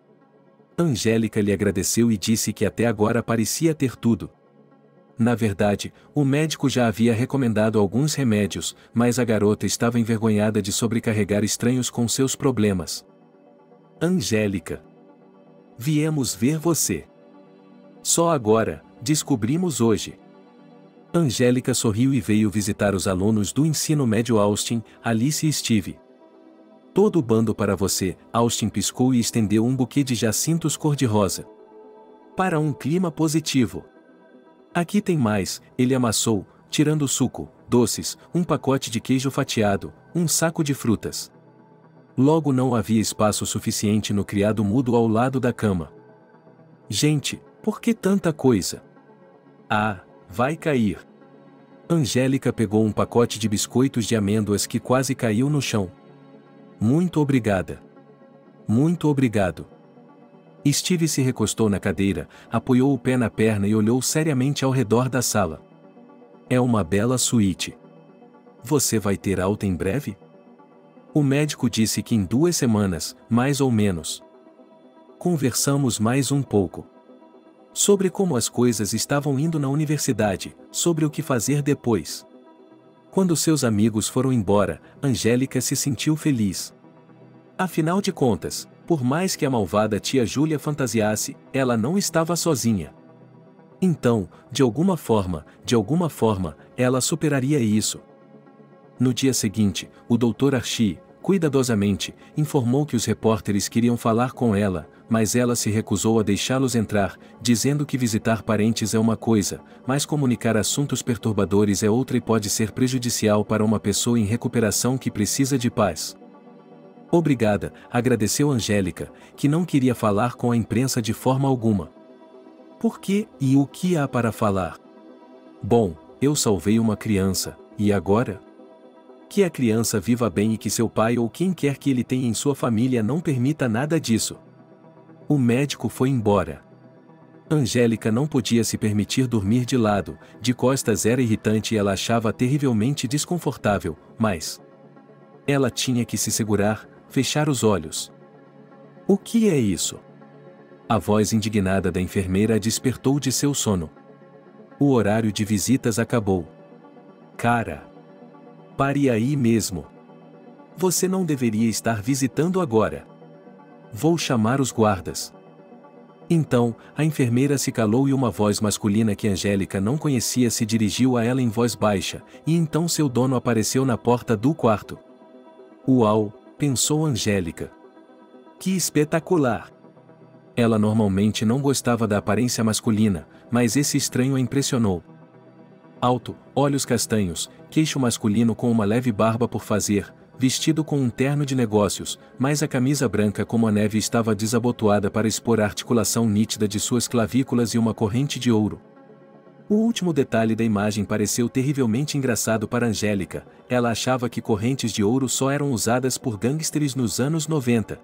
Angélica lhe agradeceu e disse que até agora parecia ter tudo. Na verdade, o médico já havia recomendado alguns remédios, mas a garota estava envergonhada de sobrecarregar estranhos com seus problemas. Angélica. Viemos ver você. Só agora, descobrimos hoje. Angélica sorriu e veio visitar os alunos do ensino médio Austin, Alice e Steve. Todo o bando para você, Austin piscou e estendeu um buquê de jacintos cor-de-rosa. Para um clima positivo. Aqui tem mais, ele amassou, tirando o suco, doces, um pacote de queijo fatiado, um saco de frutas. Logo não havia espaço suficiente no criado mudo ao lado da cama. Gente, por que tanta coisa? Ah, vai cair. Angélica pegou um pacote de biscoitos de amêndoas que quase caiu no chão. Muito obrigada. Muito obrigado. Steve se recostou na cadeira, apoiou o pé na perna e olhou seriamente ao redor da sala. É uma bela suíte. Você vai ter alta em breve? O médico disse que em 2 semanas, mais ou menos. Conversamos mais um pouco. Sobre como as coisas estavam indo na universidade, sobre o que fazer depois. Quando seus amigos foram embora, Angélica se sentiu feliz. Afinal de contas, por mais que a malvada tia Júlia fantasiasse, ela não estava sozinha. Então, de alguma forma, ela superaria isso. No dia seguinte, o Dr. Archie, cuidadosamente, informou que os repórteres queriam falar com ela, mas ela se recusou a deixá-los entrar, dizendo que visitar parentes é uma coisa, mas comunicar assuntos perturbadores é outra e pode ser prejudicial para uma pessoa em recuperação que precisa de paz. Obrigada, agradeceu Angélica, que não queria falar com a imprensa de forma alguma. Por quê e o que há para falar? Bom, eu salvei uma criança, e agora? Que a criança viva bem e que seu pai ou quem quer que ele tenha em sua família não permita nada disso. O médico foi embora. Angélica não podia se permitir dormir de lado, de costas era irritante e ela achava terrivelmente desconfortável, mas ela tinha que se segurar, fechar os olhos. O que é isso? A voz indignada da enfermeira a despertou de seu sono. O horário de visitas acabou. Cara! Pare aí mesmo. Você não deveria estar visitando agora. Vou chamar os guardas. Então, a enfermeira se calou e uma voz masculina que Angélica não conhecia se dirigiu a ela em voz baixa, e então seu dono apareceu na porta do quarto. Uau, pensou Angélica. Que espetacular! Ela normalmente não gostava da aparência masculina, mas esse estranho a impressionou. Alto, olhos castanhos, queixo masculino com uma leve barba por fazer, vestido com um terno de negócios, mas a camisa branca como a neve estava desabotoada para expor a articulação nítida de suas clavículas e uma corrente de ouro. O último detalhe da imagem pareceu terrivelmente engraçado para Angélica. Ela achava que correntes de ouro só eram usadas por gangsters nos anos 90.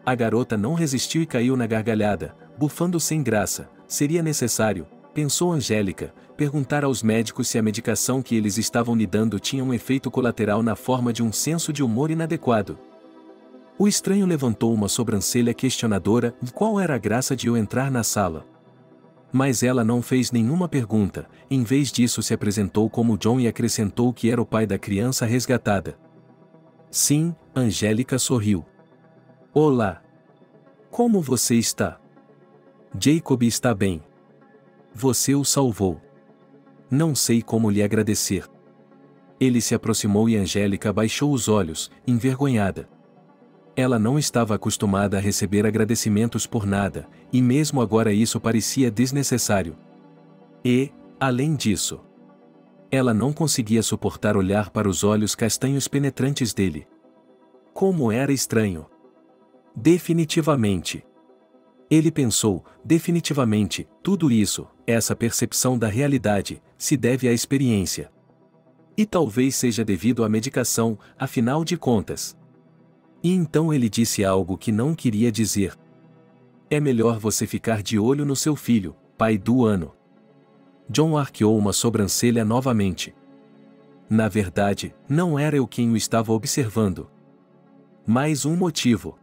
A garota não resistiu e caiu na gargalhada, bufando sem graça. Seria necessário, pensou Angélica, perguntar aos médicos se a medicação que eles estavam lhe dando tinha um efeito colateral na forma de um senso de humor inadequado. O estranho levantou uma sobrancelha questionadora de qual era a graça de eu entrar na sala. Mas ela não fez nenhuma pergunta, em vez disso se apresentou como John e acrescentou que era o pai da criança resgatada. Sim, Angélica sorriu. Olá. Como você está? Jacob está bem. Você o salvou. Não sei como lhe agradecer. Ele se aproximou e Angélica baixou os olhos, envergonhada. Ela não estava acostumada a receber agradecimentos por nada, e mesmo agora isso parecia desnecessário. E, além disso, ela não conseguia suportar olhar para os olhos castanhos penetrantes dele. Como era estranho. Definitivamente. Ele pensou, definitivamente, tudo isso, essa percepção da realidade, se deve à experiência. E talvez seja devido à medicação, afinal de contas. E então ele disse algo que não queria dizer. É melhor você ficar de olho no seu filho, pai do ano. John arqueou uma sobrancelha novamente. Na verdade, não era eu quem o estava observando. Mais um motivo.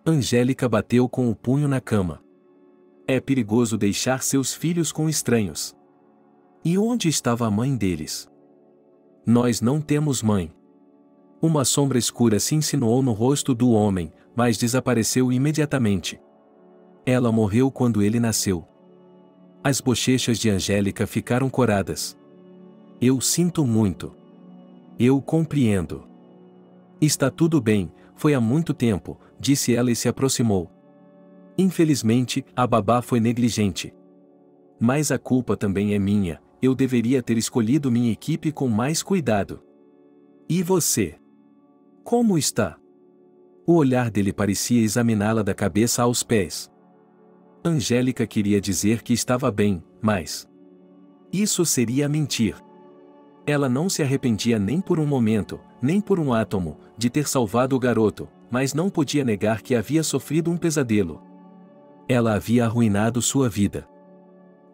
Angélica bateu com o punho na cama. É perigoso deixar seus filhos com estranhos. E onde estava a mãe deles? Nós não temos mãe. Uma sombra escura se insinuou no rosto do homem, mas desapareceu imediatamente. Ela morreu quando ele nasceu. As bochechas de Angélica ficaram coradas. Eu sinto muito. Eu compreendo. Está tudo bem, foi há muito tempo, disse ela e se aproximou. Infelizmente, a babá foi negligente. Mas a culpa também é minha, eu deveria ter escolhido minha equipe com mais cuidado. E você? Como está? O olhar dele parecia examiná-la da cabeça aos pés. Angélica queria dizer que estava bem, mas isso seria mentir. Ela não se arrependia nem por um momento, nem por um átomo, de ter salvado o garoto, mas não podia negar que havia sofrido um pesadelo. Ela havia arruinado sua vida.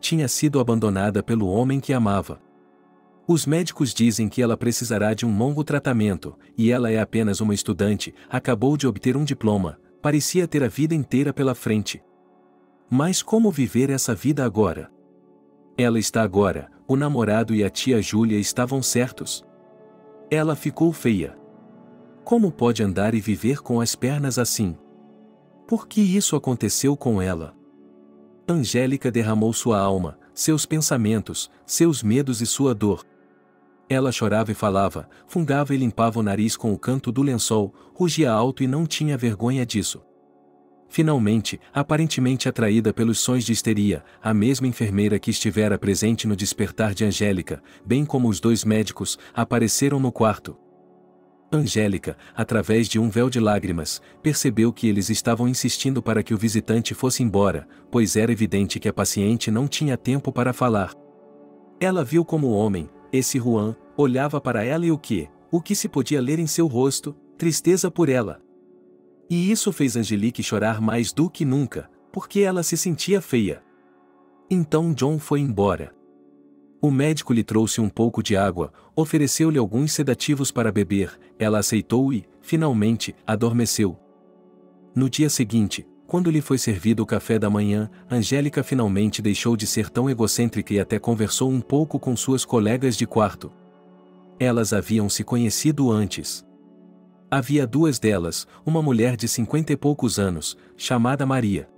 Tinha sido abandonada pelo homem que amava. Os médicos dizem que ela precisará de um longo tratamento, e ela é apenas uma estudante, acabou de obter um diploma, parecia ter a vida inteira pela frente. Mas como viver essa vida agora? Ela está agora, o namorado e a tia Júlia estavam certos. Ela ficou feia. Como pode andar e viver com as pernas assim? Por que isso aconteceu com ela? Angélica derramou sua alma, seus pensamentos, seus medos e sua dor. Ela chorava e falava, fungava e limpava o nariz com o canto do lençol, rugia alto e não tinha vergonha disso. Finalmente, aparentemente atraída pelos sons de histeria, a mesma enfermeira que estivera presente no despertar de Angélica, bem como os dois médicos, apareceram no quarto. Angélica, através de um véu de lágrimas, percebeu que eles estavam insistindo para que o visitante fosse embora, pois era evidente que a paciente não tinha tempo para falar. Ela viu como o homem, esse Juan, olhava para ela e o que se podia ler em seu rosto, tristeza por ela. E isso fez Angelique chorar mais do que nunca, porque ela se sentia feia. Então John foi embora. O médico lhe trouxe um pouco de água, ofereceu-lhe alguns sedativos para beber, ela aceitou e, finalmente, adormeceu. No dia seguinte, quando lhe foi servido o café da manhã, Angélica finalmente deixou de ser tão egocêntrica e até conversou um pouco com suas colegas de quarto. elas haviam se conhecido antes. Havia duas delas, uma mulher de 50 e poucos anos, chamada Maria.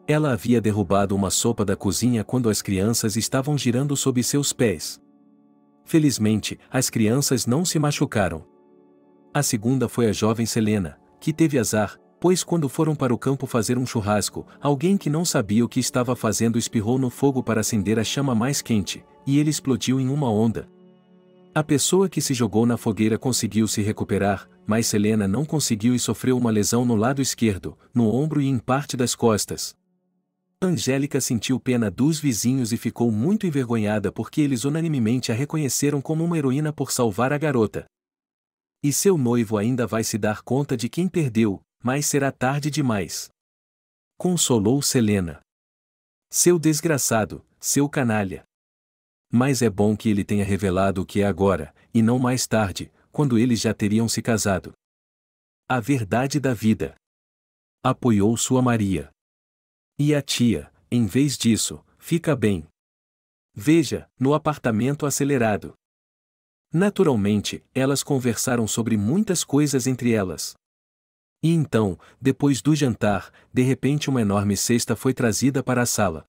Ela havia derrubado uma sopa da cozinha quando as crianças estavam girando sob seus pés. Felizmente, as crianças não se machucaram. A segunda foi a jovem Selena, que teve azar, pois quando foram para o campo fazer um churrasco, alguém que não sabia o que estava fazendo espirrou no fogo para acender a chama mais quente, e ele explodiu em uma onda. A pessoa que se jogou na fogueira conseguiu se recuperar, mas Selena não conseguiu e sofreu uma lesão no lado esquerdo, no ombro e em parte das costas. Angélica sentiu pena dos vizinhos e ficou muito envergonhada porque eles unanimemente a reconheceram como uma heroína por salvar a garota. E seu noivo ainda vai se dar conta de quem perdeu, mas será tarde demais. Consolou Selena. Seu desgraçado, seu canalha. Mas é bom que ele tenha revelado o que é agora, e não mais tarde, quando eles já teriam se casado. A verdade da vida. Apoiou sua Maria. E a tia, em vez disso, fica bem. Veja, no apartamento acelerado. Naturalmente, elas conversaram sobre muitas coisas entre elas. E então, depois do jantar, de repente uma enorme cesta foi trazida para a sala.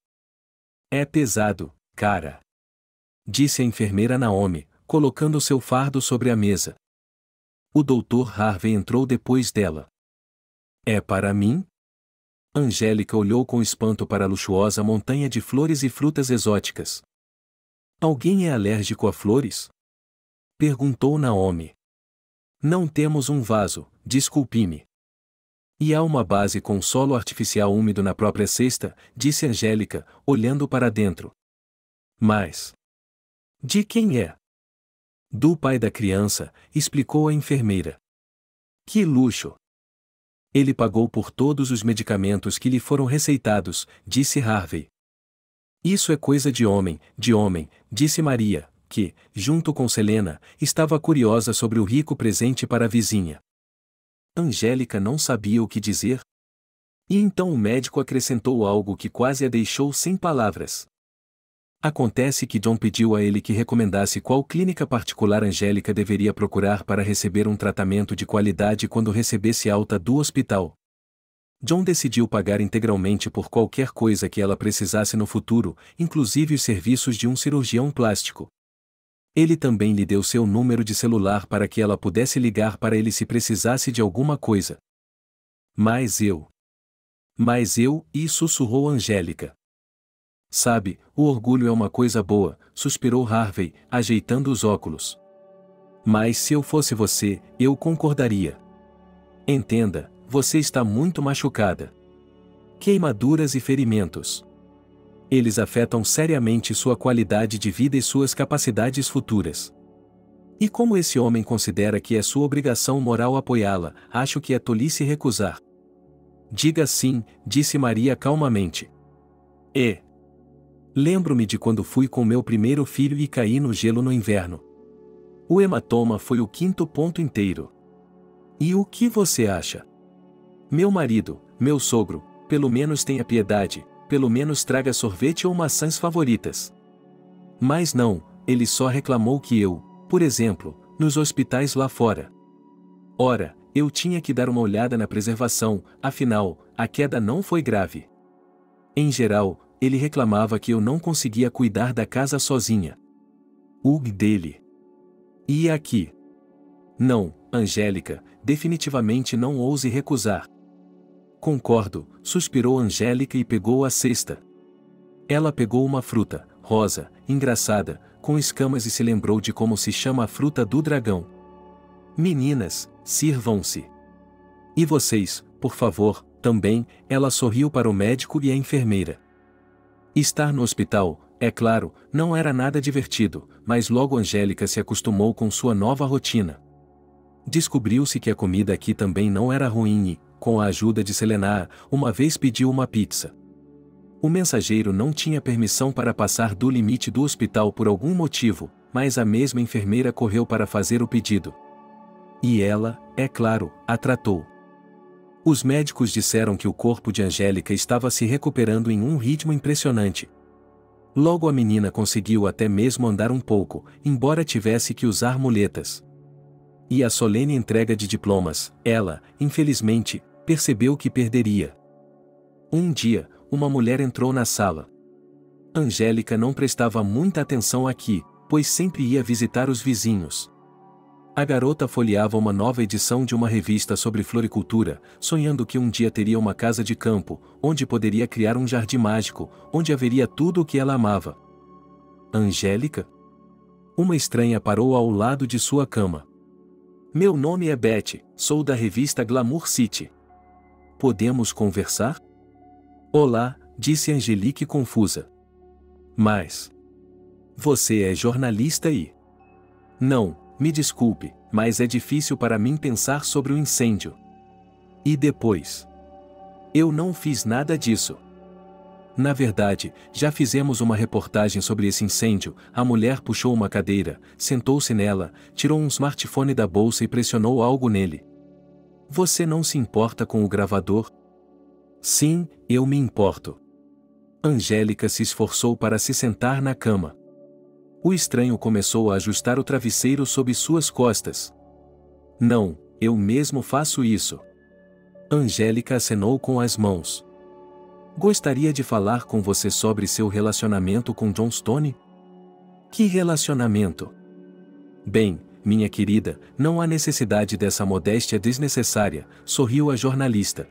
É pesado, cara. Disse a enfermeira Naomi, colocando seu fardo sobre a mesa. O Dr. Harvey entrou depois dela. É para mim? Angélica olhou com espanto para a luxuosa montanha de flores e frutas exóticas. Alguém é alérgico a flores? Perguntou Naomi. Não temos um vaso, desculpe-me. E há uma base com solo artificial úmido na própria cesta, disse Angélica, olhando para dentro. Mas... de quem é? Do pai da criança, explicou a enfermeira. Que luxo! Ele pagou por todos os medicamentos que lhe foram receitados, disse Harvey. Isso é coisa de homem, disse Maria, que, junto com Selena, estava curiosa sobre o rico presente para a vizinha. Angélica não sabia o que dizer. E então o médico acrescentou algo que quase a deixou sem palavras. Acontece que John pediu a ele que recomendasse qual clínica particular Angélica deveria procurar para receber um tratamento de qualidade quando recebesse alta do hospital. John decidiu pagar integralmente por qualquer coisa que ela precisasse no futuro, inclusive os serviços de um cirurgião plástico. Ele também lhe deu seu número de celular para que ela pudesse ligar para ele se precisasse de alguma coisa. Mas eu, e sussurrou Angélica. Sabe, o orgulho é uma coisa boa, suspirou Harvey, ajeitando os óculos. Mas se eu fosse você, eu concordaria. Entenda, você está muito machucada. Queimaduras e ferimentos. Eles afetam seriamente sua qualidade de vida e suas capacidades futuras. E como esse homem considera que é sua obrigação moral apoiá-la, acho que é tolice recusar. Diga sim, disse Maria calmamente. Lembro-me de quando fui com meu primeiro filho e caí no gelo no inverno. O hematoma foi o 5º ponto inteiro. E o que você acha? Meu marido, meu sogro, pelo menos tenha piedade, pelo menos traga sorvete ou maçãs favoritas. Mas não, ele só reclamou que eu, por exemplo, nos hospitais lá fora. Ora, eu tinha que dar uma olhada na preservação, afinal, a queda não foi grave. Em geral, ele reclamava que eu não conseguia cuidar da casa sozinha. Dele. E aqui? Não, Angélica, definitivamente não ouse recusar. Concordo, suspirou Angélica e pegou a cesta. Ela pegou uma fruta, rosa, engraçada, com escamas e se lembrou de como se chama a fruta do dragão. Meninas, sirvam-se. E vocês, por favor, também, ela sorriu para o médico e a enfermeira. Estar no hospital, é claro, não era nada divertido, mas logo Angélica se acostumou com sua nova rotina. Descobriu-se que a comida aqui também não era ruim e, com a ajuda de Selena, uma vez pediu uma pizza. O mensageiro não tinha permissão para passar do limite do hospital por algum motivo, mas a mesma enfermeira correu para fazer o pedido. E ela, é claro, a tratou. Os médicos disseram que o corpo de Angélica estava se recuperando em um ritmo impressionante. Logo a menina conseguiu até mesmo andar um pouco, embora tivesse que usar muletas. E a solene entrega de diplomas, ela, infelizmente, percebeu que perderia. Um dia, uma mulher entrou na sala. Angélica não prestava muita atenção aqui, pois sempre ia visitar os vizinhos. A garota folheava uma nova edição de uma revista sobre floricultura, sonhando que um dia teria uma casa de campo, onde poderia criar um jardim mágico, onde haveria tudo o que ela amava. Angélica? Uma estranha parou ao lado de sua cama. Meu nome é Betty, sou da revista Glamour City. Podemos conversar? Olá, disse Angelique confusa. Mas... você é jornalista e... Não, me desculpe, mas é difícil para mim pensar sobre o incêndio. E depois? Eu não fiz nada disso. Na verdade, já fizemos uma reportagem sobre esse incêndio. A mulher puxou uma cadeira, sentou-se nela, tirou um smartphone da bolsa e pressionou algo nele. Você não se importa com o gravador? Sim, eu me importo. Angélica se esforçou para se sentar na cama. O estranho começou a ajustar o travesseiro sob suas costas. Não, eu mesmo faço isso. Angélica acenou com as mãos. Gostaria de falar com você sobre seu relacionamento com John Stone? Que relacionamento? Bem, minha querida, não há necessidade dessa modéstia desnecessária, sorriu a jornalista.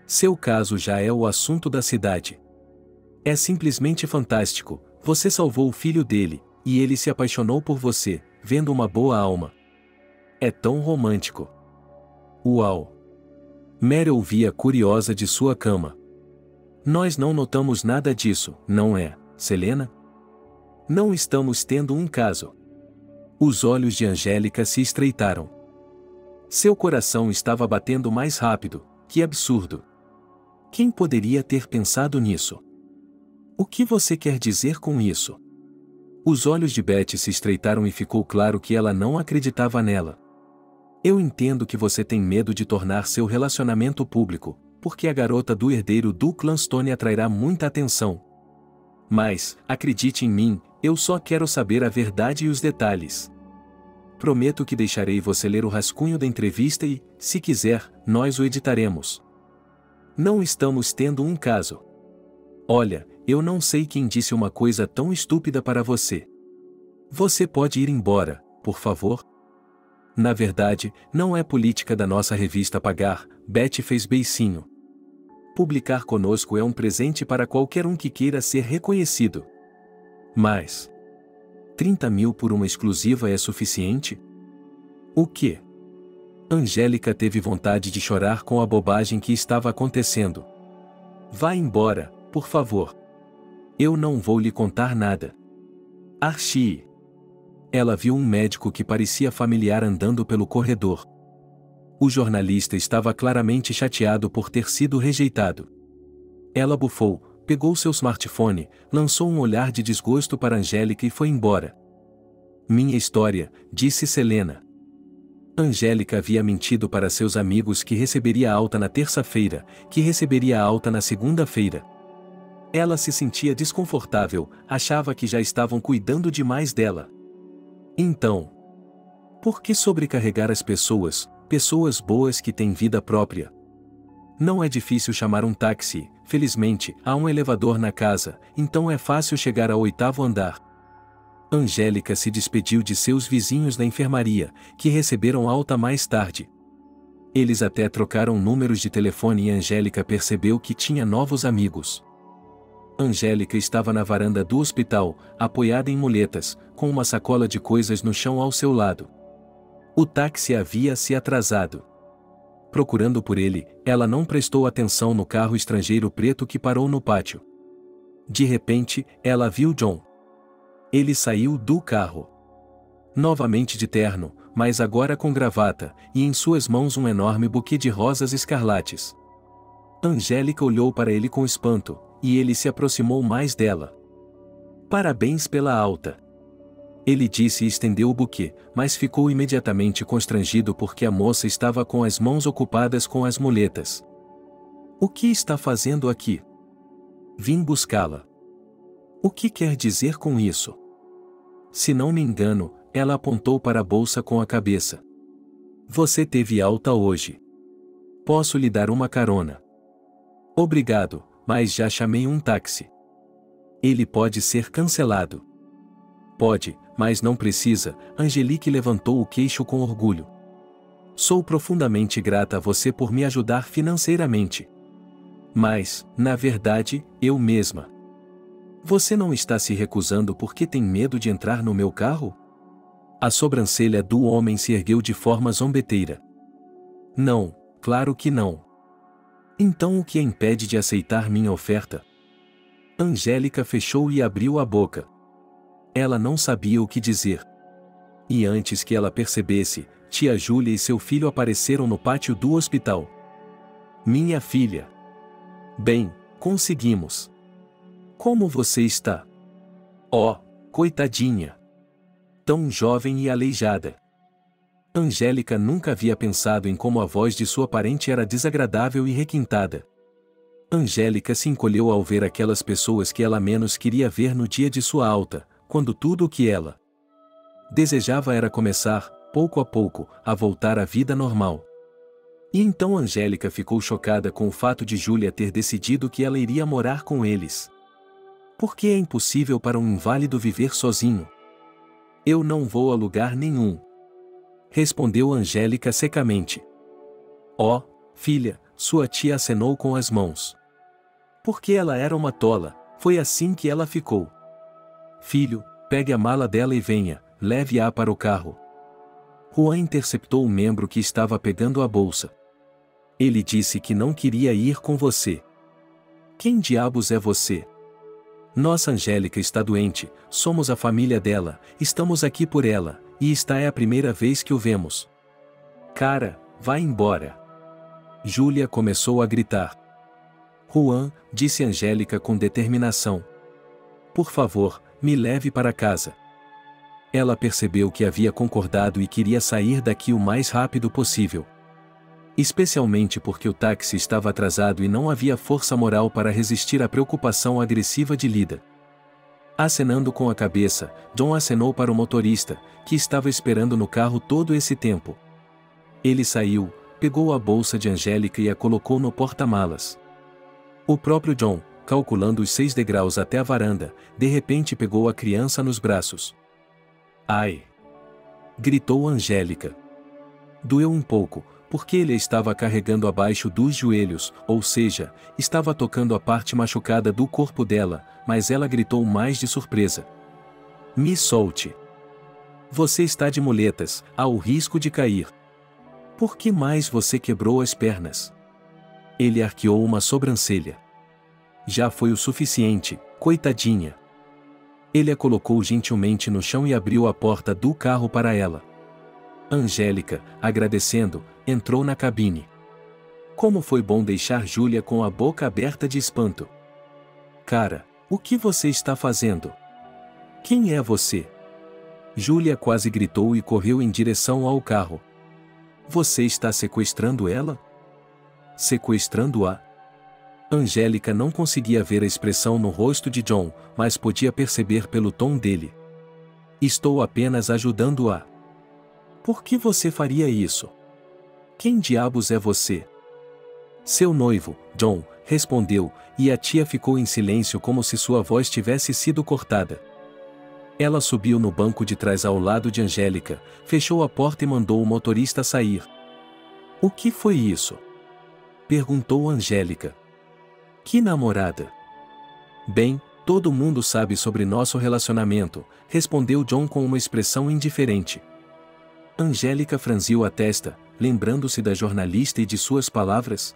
Seu caso já é o assunto da cidade. É simplesmente fantástico. Você salvou o filho dele, e ele se apaixonou por você, vendo uma boa alma. É tão romântico. Uau! Mary ouvia curiosa de sua cama. Nós não notamos nada disso, não é, Selena? Não estamos tendo um caso. Os olhos de Angélica se estreitaram. Seu coração estava batendo mais rápido. Que absurdo! Quem poderia ter pensado nisso? O que você quer dizer com isso? Os olhos de Betty se estreitaram e ficou claro que ela não acreditava nela. Eu entendo que você tem medo de tornar seu relacionamento público, porque a garota do herdeiro do clã Stone atrairá muita atenção. Mas, acredite em mim, eu só quero saber a verdade e os detalhes. Prometo que deixarei você ler o rascunho da entrevista e, se quiser, nós o editaremos. Não estamos tendo um caso. Olha, eu não sei quem disse uma coisa tão estúpida para você. Você pode ir embora, por favor? Na verdade, não é política da nossa revista pagar, Betty fez beicinho. Publicar conosco é um presente para qualquer um que queira ser reconhecido. Mas... 30 mil por uma exclusiva é suficiente? O quê? Angélica teve vontade de chorar com a bobagem que estava acontecendo. Vá embora, por favor. Eu não vou lhe contar nada. Archie. Ela viu um médico que parecia familiar andando pelo corredor. O jornalista estava claramente chateado por ter sido rejeitado. Ela bufou, pegou seu smartphone, lançou um olhar de desgosto para Angélica e foi embora. Minha história, disse Selena. Angélica havia mentido para seus amigos que receberia alta na terça-feira, que receberia alta na segunda-feira. Ela se sentia desconfortável, achava que já estavam cuidando demais dela. Então, por que sobrecarregar as pessoas, pessoas boas que têm vida própria? Não é difícil chamar um táxi, felizmente, há um elevador na casa, então é fácil chegar ao 8º andar. Angélica se despediu de seus vizinhos da enfermaria, que receberam alta mais tarde. Eles até trocaram números de telefone e Angélica percebeu que tinha novos amigos. Angélica estava na varanda do hospital, apoiada em muletas, com uma sacola de coisas no chão ao seu lado. O táxi havia se atrasado. Procurando por ele, ela não prestou atenção no carro estrangeiro preto que parou no pátio. De repente, ela viu John. Ele saiu do carro. Novamente de terno, mas agora com gravata, e em suas mãos um enorme buquê de rosas escarlates. Angélica olhou para ele com espanto, e ele se aproximou mais dela. Parabéns pela alta. Ele disse e estendeu o buquê, mas ficou imediatamente constrangido porque a moça estava com as mãos ocupadas com as muletas. O que está fazendo aqui? Vim buscá-la. O que quer dizer com isso? Se não me engano, ela apontou para a bolsa com a cabeça. Você teve alta hoje. Posso lhe dar uma carona? Obrigado, mas já chamei um táxi. Ele pode ser cancelado. Pode, mas não precisa. Angelique levantou o queixo com orgulho. Sou profundamente grata a você por me ajudar financeiramente. Mas, na verdade, eu mesma. Você não está se recusando porque tem medo de entrar no meu carro? A sobrancelha do homem se ergueu de forma zombeteira. Não, claro que não. Então o que a impede de aceitar minha oferta? Angélica fechou e abriu a boca. Ela não sabia o que dizer. E antes que ela percebesse, tia Júlia e seu filho apareceram no pátio do hospital. Minha filha. Bem, conseguimos. Como você está? Oh, coitadinha. Tão jovem e aleijada. Angélica nunca havia pensado em como a voz de sua parente era desagradável e requintada. Angélica se encolheu ao ver aquelas pessoas que ela menos queria ver no dia de sua alta, quando tudo o que ela desejava era começar, pouco a pouco, a voltar à vida normal. E então Angélica ficou chocada com o fato de Júlia ter decidido que ela iria morar com eles. Por que é impossível para um inválido viver sozinho? Eu não vou a lugar nenhum. Respondeu Angélica secamente. Oh, filha, sua tia acenou com as mãos. Porque ela era uma tola, foi assim que ela ficou. Filho, pegue a mala dela e venha, leve-a para o carro. Juan interceptou o membro que estava pegando a bolsa. Ele disse que não queria ir com você. Quem diabos é você? Nossa Angélica está doente, somos a família dela, estamos aqui por ela, e esta é a primeira vez que o vemos. Cara, vai embora. Júlia começou a gritar. Juan, disse Angélica com determinação. Por favor, me leve para casa. Ela percebeu que havia concordado e queria sair daqui o mais rápido possível. Especialmente porque o táxi estava atrasado e não havia força moral para resistir à preocupação agressiva de Lida. Acenando com a cabeça, John acenou para o motorista, que estava esperando no carro todo esse tempo. Ele saiu, pegou a bolsa de Angélica e a colocou no porta-malas. O próprio John, calculando os 6 degraus até a varanda, de repente pegou a criança nos braços. Ai! Gritou Angélica. Doeu um pouco, porque ele a estava carregando abaixo dos joelhos, ou seja, estava tocando a parte machucada do corpo dela, mas ela gritou mais de surpresa. Me solte! Você está de muletas, há o risco de cair. Por que mais você quebrou as pernas? Ele arqueou uma sobrancelha. Já foi o suficiente, coitadinha. Ele a colocou gentilmente no chão e abriu a porta do carro para ela. Angélica, agradecendo, entrou na cabine. Como foi bom deixar Júlia com a boca aberta de espanto. Cara, o que você está fazendo? Quem é você? Júlia quase gritou e correu em direção ao carro. Você está sequestrando ela? Sequestrando-a? Angélica não conseguia ver a expressão no rosto de John, mas podia perceber pelo tom dele. Estou apenas ajudando-a. Por que você faria isso? Quem diabos é você? Seu noivo, John, respondeu, e a tia ficou em silêncio como se sua voz tivesse sido cortada. Ela subiu no banco de trás ao lado de Angélica, fechou a porta e mandou o motorista sair. O que foi isso? Perguntou Angélica. Que namorada? Bem, todo mundo sabe sobre nosso relacionamento, respondeu John com uma expressão indiferente. Angélica franziu a testa, lembrando-se da jornalista e de suas palavras.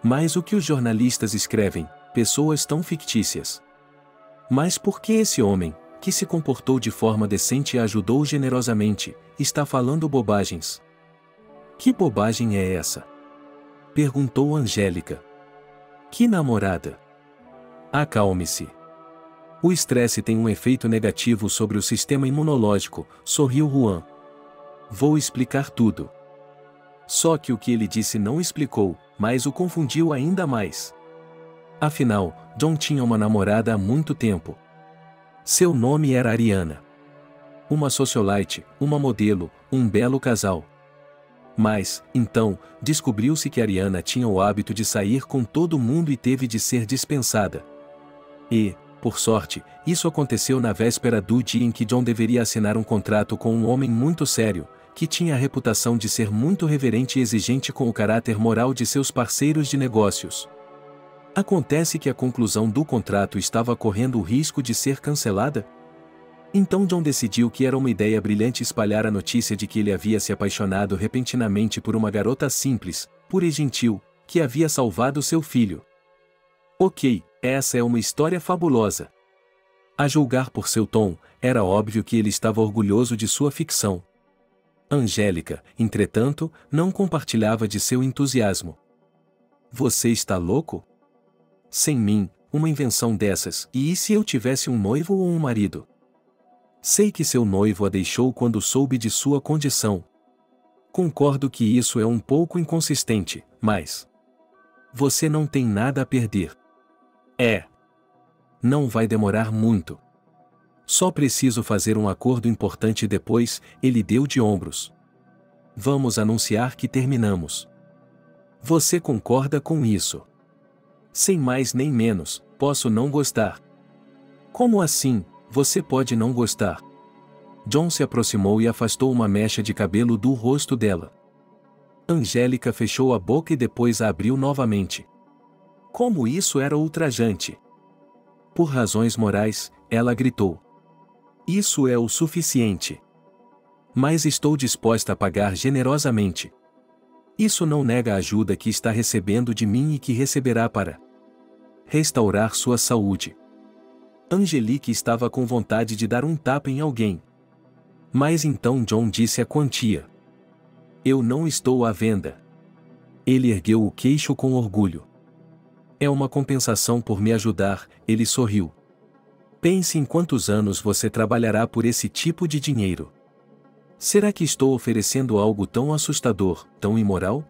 Mas o que os jornalistas escrevem, pessoas tão fictícias. Mas por que esse homem, que se comportou de forma decente e ajudou generosamente, está falando bobagens? Que bobagem é essa? Perguntou Angélica. Que namorada? Acalme-se. O estresse tem um efeito negativo sobre o sistema imunológico, sorriu Juan. Vou explicar tudo. Só que o que ele disse não explicou, mas o confundiu ainda mais. Afinal, John tinha uma namorada há muito tempo. Seu nome era Ariana. Uma socialite, uma modelo, um belo casal. Mas, então, descobriu-se que Ariana tinha o hábito de sair com todo mundo e teve de ser dispensada. E, por sorte, isso aconteceu na véspera do dia em que John deveria assinar um contrato com um homem muito sério, que tinha a reputação de ser muito reverente e exigente com o caráter moral de seus parceiros de negócios. Acontece que a conclusão do contrato estava correndo o risco de ser cancelada. Então John decidiu que era uma ideia brilhante espalhar a notícia de que ele havia se apaixonado repentinamente por uma garota simples, pura e gentil, que havia salvado seu filho. Ok, essa é uma história fabulosa. A julgar por seu tom, era óbvio que ele estava orgulhoso de sua ficção. Angélica, entretanto, não compartilhava de seu entusiasmo. Você está louco? Sem mim, uma invenção dessas, e se eu tivesse um noivo ou um marido? Sei que seu noivo a deixou quando soube de sua condição. Concordo que isso é um pouco inconsistente, mas... Você não tem nada a perder. Não vai demorar muito. Só preciso fazer um acordo importante depois, ele deu de ombros. Vamos anunciar que terminamos. Você concorda com isso? Sem mais nem menos, posso não gostar. Como assim? Você pode não gostar. John se aproximou e afastou uma mecha de cabelo do rosto dela. Angélica fechou a boca e depois a abriu novamente. Como isso era ultrajante! Por razões morais, ela gritou. Isso é o suficiente. Mas estou disposta a pagar generosamente. Isso não nega a ajuda que está recebendo de mim e que receberá para restaurar sua saúde. Angelique estava com vontade de dar um tapa em alguém. Mas então John disse a quantia. Eu não estou à venda. Ele ergueu o queixo com orgulho. É uma compensação por me ajudar, ele sorriu. Pense em quantos anos você trabalhará por esse tipo de dinheiro. Será que estou oferecendo algo tão assustador, tão imoral?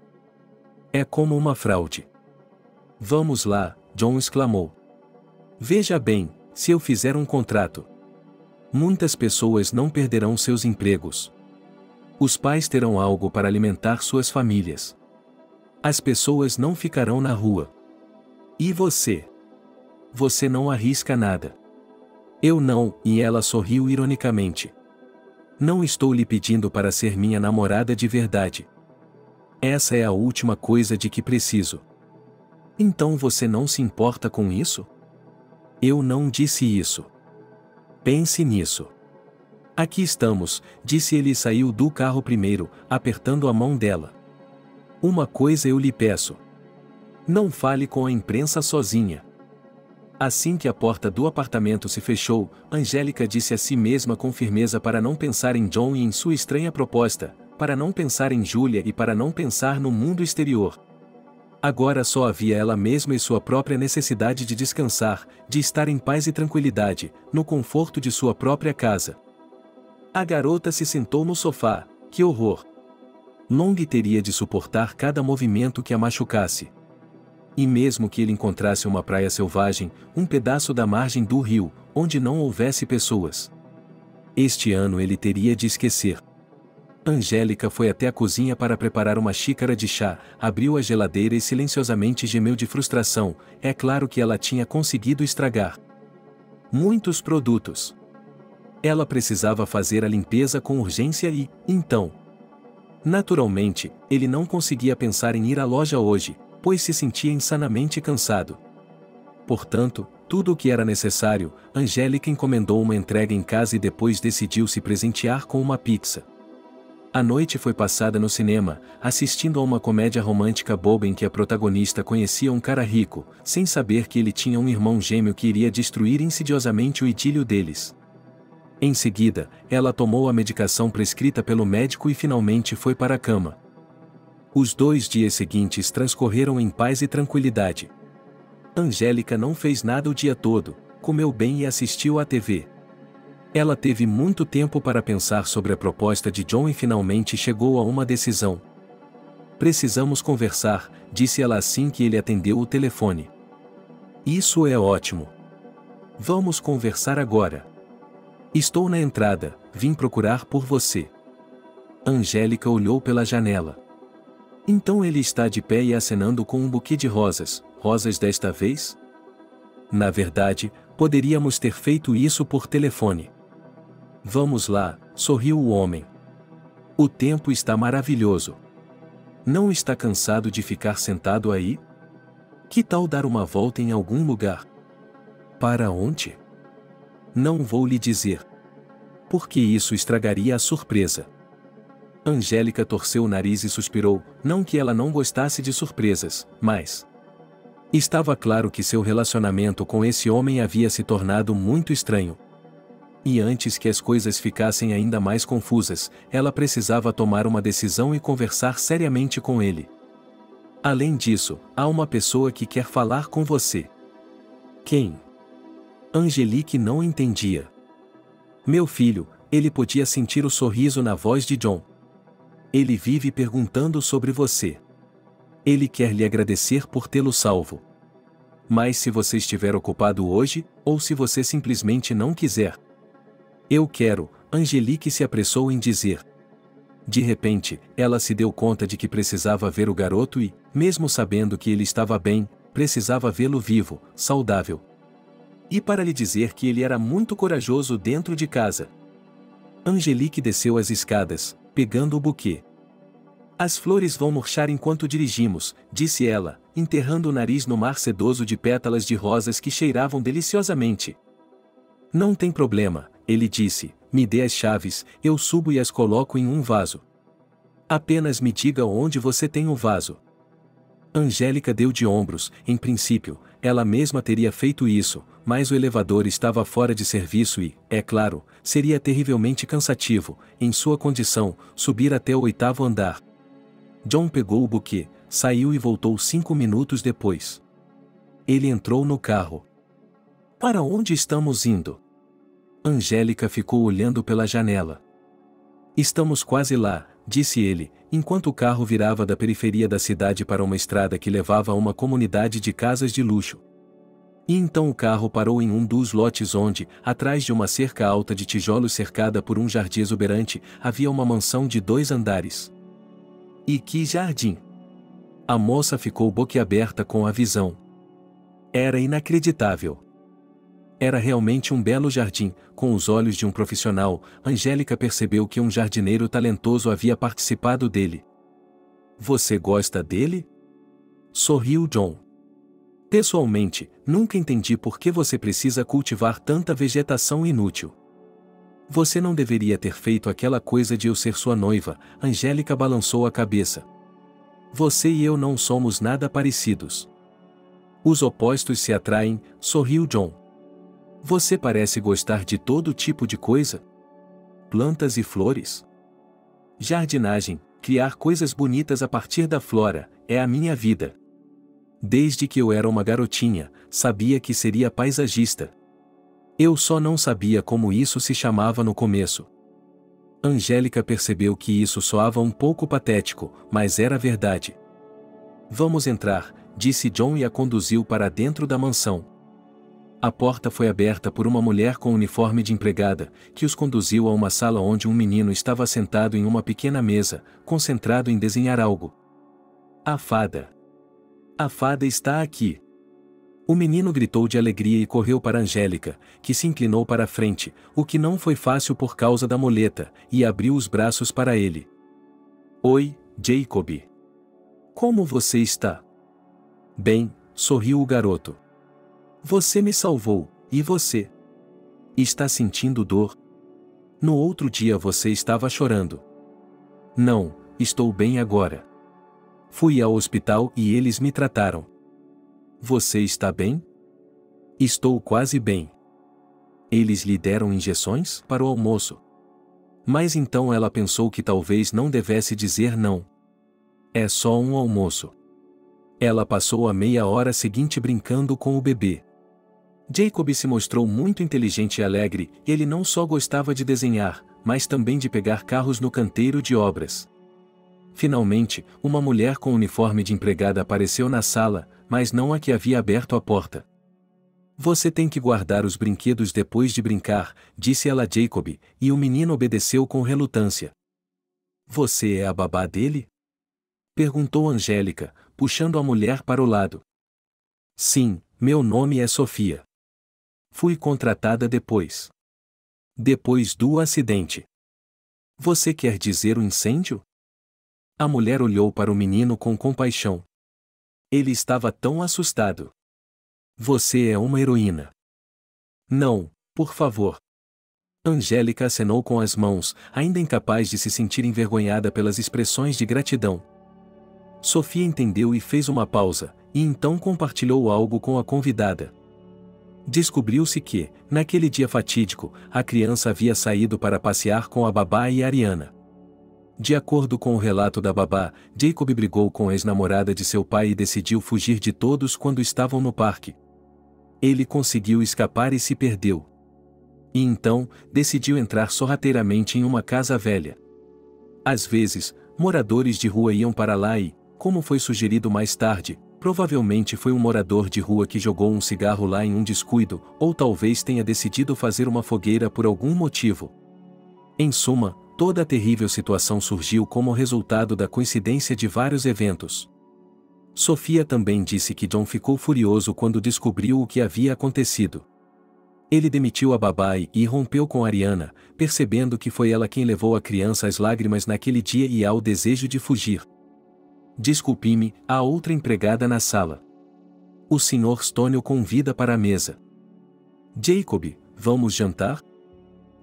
É como uma fraude. Vamos lá, John exclamou. Veja bem, se eu fizer um contrato, muitas pessoas não perderão seus empregos. Os pais terão algo para alimentar suas famílias. As pessoas não ficarão na rua. E você? Você não arrisca nada. Eu não, e ela sorriu ironicamente. Não estou lhe pedindo para ser minha namorada de verdade. Essa é a última coisa de que preciso. Então você não se importa com isso? Eu não disse isso. Pense nisso. Aqui estamos, disse ele e saiu do carro primeiro, apertando a mão dela. Uma coisa eu lhe peço. Não fale com a imprensa sozinha. Assim que a porta do apartamento se fechou, Angélica disse a si mesma com firmeza para não pensar em John e em sua estranha proposta, para não pensar em Julia e para não pensar no mundo exterior. Agora só havia ela mesma e sua própria necessidade de descansar, de estar em paz e tranquilidade, no conforto de sua própria casa. A garota se sentou no sofá. Que horror! Long teria de suportar cada movimento que a machucasse. E mesmo que ele encontrasse uma praia selvagem, um pedaço da margem do rio, onde não houvesse pessoas. Este ano ele teria de esquecer. Angélica foi até a cozinha para preparar uma xícara de chá, abriu a geladeira e silenciosamente gemeu de frustração. É claro que ela tinha conseguido estragar muitos produtos. Ela precisava fazer a limpeza com urgência e, então... Naturalmente, ele não conseguia pensar em ir à loja hoje, pois se sentia insanamente cansado. Portanto, tudo o que era necessário, Angélica encomendou uma entrega em casa e depois decidiu se presentear com uma pizza. A noite foi passada no cinema, assistindo a uma comédia romântica boba em que a protagonista conhecia um cara rico, sem saber que ele tinha um irmão gêmeo que iria destruir insidiosamente o idílio deles. Em seguida, ela tomou a medicação prescrita pelo médico e finalmente foi para a cama. Os 2 dias seguintes transcorreram em paz e tranquilidade. Angélica não fez nada o dia todo, comeu bem e assistiu à TV. Ela teve muito tempo para pensar sobre a proposta de John e finalmente chegou a uma decisão. Precisamos conversar, disse ela assim que ele atendeu o telefone. Isso é ótimo. Vamos conversar agora. Estou na entrada, vim procurar por você. Angélica olhou pela janela. Então ele está de pé e acenando com um buquê de rosas, rosas desta vez? Na verdade, poderíamos ter feito isso por telefone. Vamos lá, sorriu o homem. O tempo está maravilhoso. Não está cansado de ficar sentado aí? Que tal dar uma volta em algum lugar? Para onde? Não vou lhe dizer. Porque isso estragaria a surpresa. Angélica torceu o nariz e suspirou, não que ela não gostasse de surpresas, mas... Estava claro que seu relacionamento com esse homem havia se tornado muito estranho. E antes que as coisas ficassem ainda mais confusas, ela precisava tomar uma decisão e conversar seriamente com ele. Além disso, há uma pessoa que quer falar com você. Quem? Angelique não entendia. Meu filho, ele podia sentir o sorriso na voz de John. Ele vive perguntando sobre você. Ele quer lhe agradecer por tê-lo salvo. Mas se você estiver ocupado hoje, ou se você simplesmente não quiser. Eu quero, Angelique se apressou em dizer. De repente, ela se deu conta de que precisava ver o garoto e, mesmo sabendo que ele estava bem, precisava vê-lo vivo, saudável. E para lhe dizer que ele era muito corajoso dentro de casa. Angelique desceu as escadas, pegando o buquê. As flores vão murchar enquanto dirigimos, disse ela, enterrando o nariz no mar sedoso de pétalas de rosas que cheiravam deliciosamente. Não tem problema, ele disse, me dê as chaves, eu subo e as coloco em um vaso. Apenas me diga onde você tem o vaso. Angélica deu de ombros, em princípio, ela mesma teria feito isso, mas o elevador estava fora de serviço e, é claro, seria terrivelmente cansativo, em sua condição, subir até o 8º andar. John pegou o buquê, saiu e voltou 5 minutos depois. Ele entrou no carro. Para onde estamos indo? Angélica ficou olhando pela janela. Estamos quase lá, disse ele, enquanto o carro virava da periferia da cidade para uma estrada que levava a uma comunidade de casas de luxo. E então o carro parou em um dos lotes onde, atrás de uma cerca alta de tijolos cercada por um jardim exuberante, havia uma mansão de 2 andares. E que jardim! A moça ficou boquiaberta com a visão. Era inacreditável. Era realmente um belo jardim, com os olhos de um profissional. Angélica percebeu que um jardineiro talentoso havia participado dele. Você gosta dele? Sorriu John. Pessoalmente, nunca entendi por que você precisa cultivar tanta vegetação inútil. Você não deveria ter feito aquela coisa de eu ser sua noiva, Angélica balançou a cabeça. Você e eu não somos nada parecidos. Os opostos se atraem, sorriu John. Você parece gostar de todo tipo de coisa. Plantas e flores. Jardinagem, criar coisas bonitas a partir da flora, é a minha vida. Desde que eu era uma garotinha, sabia que seria paisagista. Eu só não sabia como isso se chamava no começo. Angélica percebeu que isso soava um pouco patético, mas era verdade. Vamos entrar, disse John e a conduziu para dentro da mansão. A porta foi aberta por uma mulher com uniforme de empregada, que os conduziu a uma sala onde um menino estava sentado em uma pequena mesa, concentrado em desenhar algo. A fada. A fada está aqui. O menino gritou de alegria e correu para Angélica, que se inclinou para a frente, o que não foi fácil por causa da muleta, e abriu os braços para ele. Oi, Jacob. Como você está? Bem, sorriu o garoto. Você me salvou, e você? Está sentindo dor? No outro dia você estava chorando. Não, estou bem agora. Fui ao hospital e eles me trataram. Você está bem? Estou quase bem. Eles lhe deram injeções para o almoço. Mas então ela pensou que talvez não devesse dizer não. É só um almoço. Ela passou a meia hora seguinte brincando com o bebê. Jacob se mostrou muito inteligente e alegre, ele não só gostava de desenhar, mas também de pegar carros no canteiro de obras. Finalmente, uma mulher com uniforme de empregada apareceu na sala, mas não a que havia aberto a porta. Você tem que guardar os brinquedos depois de brincar, disse ela a Jacob, e o menino obedeceu com relutância. Você é a babá dele? Perguntou Angélica, puxando a mulher para o lado. Sim, meu nome é Sofia. Fui contratada depois. Depois do acidente. Você quer dizer o incêndio? A mulher olhou para o menino com compaixão. Ele estava tão assustado. Você é uma heroína. Não, por favor. Angélica acenou com as mãos, ainda incapaz de se sentir envergonhada pelas expressões de gratidão. Sofia entendeu e fez uma pausa, e então compartilhou algo com a convidada. Descobriu-se que, naquele dia fatídico, a criança havia saído para passear com a babá e Ariana. De acordo com o relato da babá, Jacob brigou com a ex-namorada de seu pai e decidiu fugir de todos quando estavam no parque. Ele conseguiu escapar e se perdeu. E então, decidiu entrar sorrateiramente em uma casa velha. Às vezes, moradores de rua iam para lá e, como foi sugerido mais tarde, provavelmente foi um morador de rua que jogou um cigarro lá em um descuido, ou talvez tenha decidido fazer uma fogueira por algum motivo. Em suma, toda a terrível situação surgiu como resultado da coincidência de vários eventos. Sofia também disse que John ficou furioso quando descobriu o que havia acontecido. Ele demitiu a babá e rompeu com Ariana, percebendo que foi ela quem levou a criança às lágrimas naquele dia e ao desejo de fugir. Desculpe-me, há outra empregada na sala. O Sr. Stone o convida para a mesa. Jacob, vamos jantar?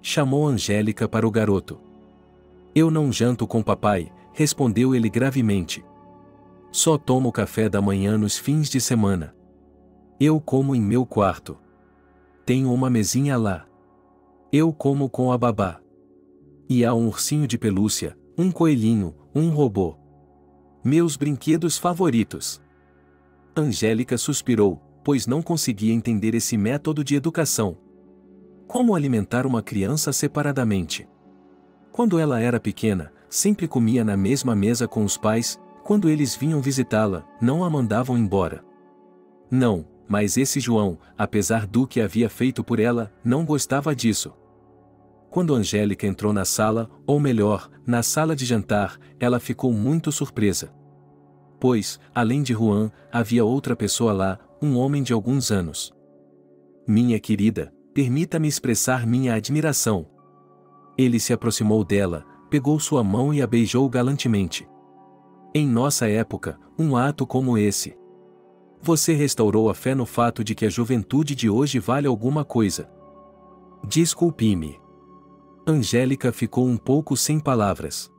Chamou Angélica para o garoto. Eu não janto com papai, respondeu ele gravemente. Só tomo café da manhã nos fins de semana. Eu como em meu quarto. Tenho uma mesinha lá. Eu como com a babá. E há um ursinho de pelúcia, um coelhinho, um robô. Meus brinquedos favoritos. Angélica suspirou, pois não conseguia entender esse método de educação. Como alimentar uma criança separadamente? Quando ela era pequena, sempre comia na mesma mesa com os pais, quando eles vinham visitá-la, não a mandavam embora. Não, mas esse João, apesar do que havia feito por ela, não gostava disso. Quando Angélica entrou na sala, ou melhor, na sala de jantar, ela ficou muito surpresa. Pois, além de Juan, havia outra pessoa lá, um homem de alguns anos. Minha querida, permita-me expressar minha admiração. Ele se aproximou dela, pegou sua mão e a beijou galantemente. Em nossa época, um ato como esse. Você restaurou a fé no fato de que a juventude de hoje vale alguma coisa. Desculpe-me. Angélica ficou um pouco sem palavras.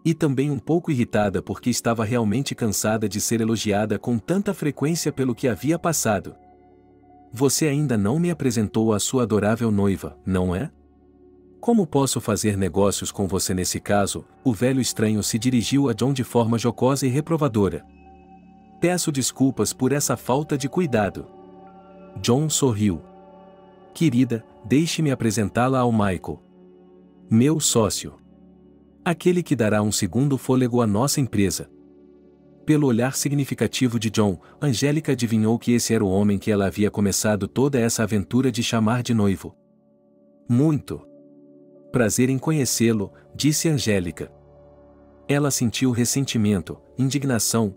E também um pouco irritada porque estava realmente cansada de ser elogiada com tanta frequência pelo que havia passado. Você ainda não me apresentou a sua adorável noiva, não é? Como posso fazer negócios com você nesse caso? O velho estranho se dirigiu a John de forma jocosa e reprovadora. Peço desculpas por essa falta de cuidado. John sorriu. Querida, deixe-me apresentá-la ao Michael. Meu sócio. Aquele que dará um segundo fôlego à nossa empresa. Pelo olhar significativo de John, Angélica adivinhou que esse era o homem que ela havia começado toda essa aventura de chamar de noivo. Muito. Prazer em conhecê-lo, disse Angélica. Ela sentiu ressentimento, indignação?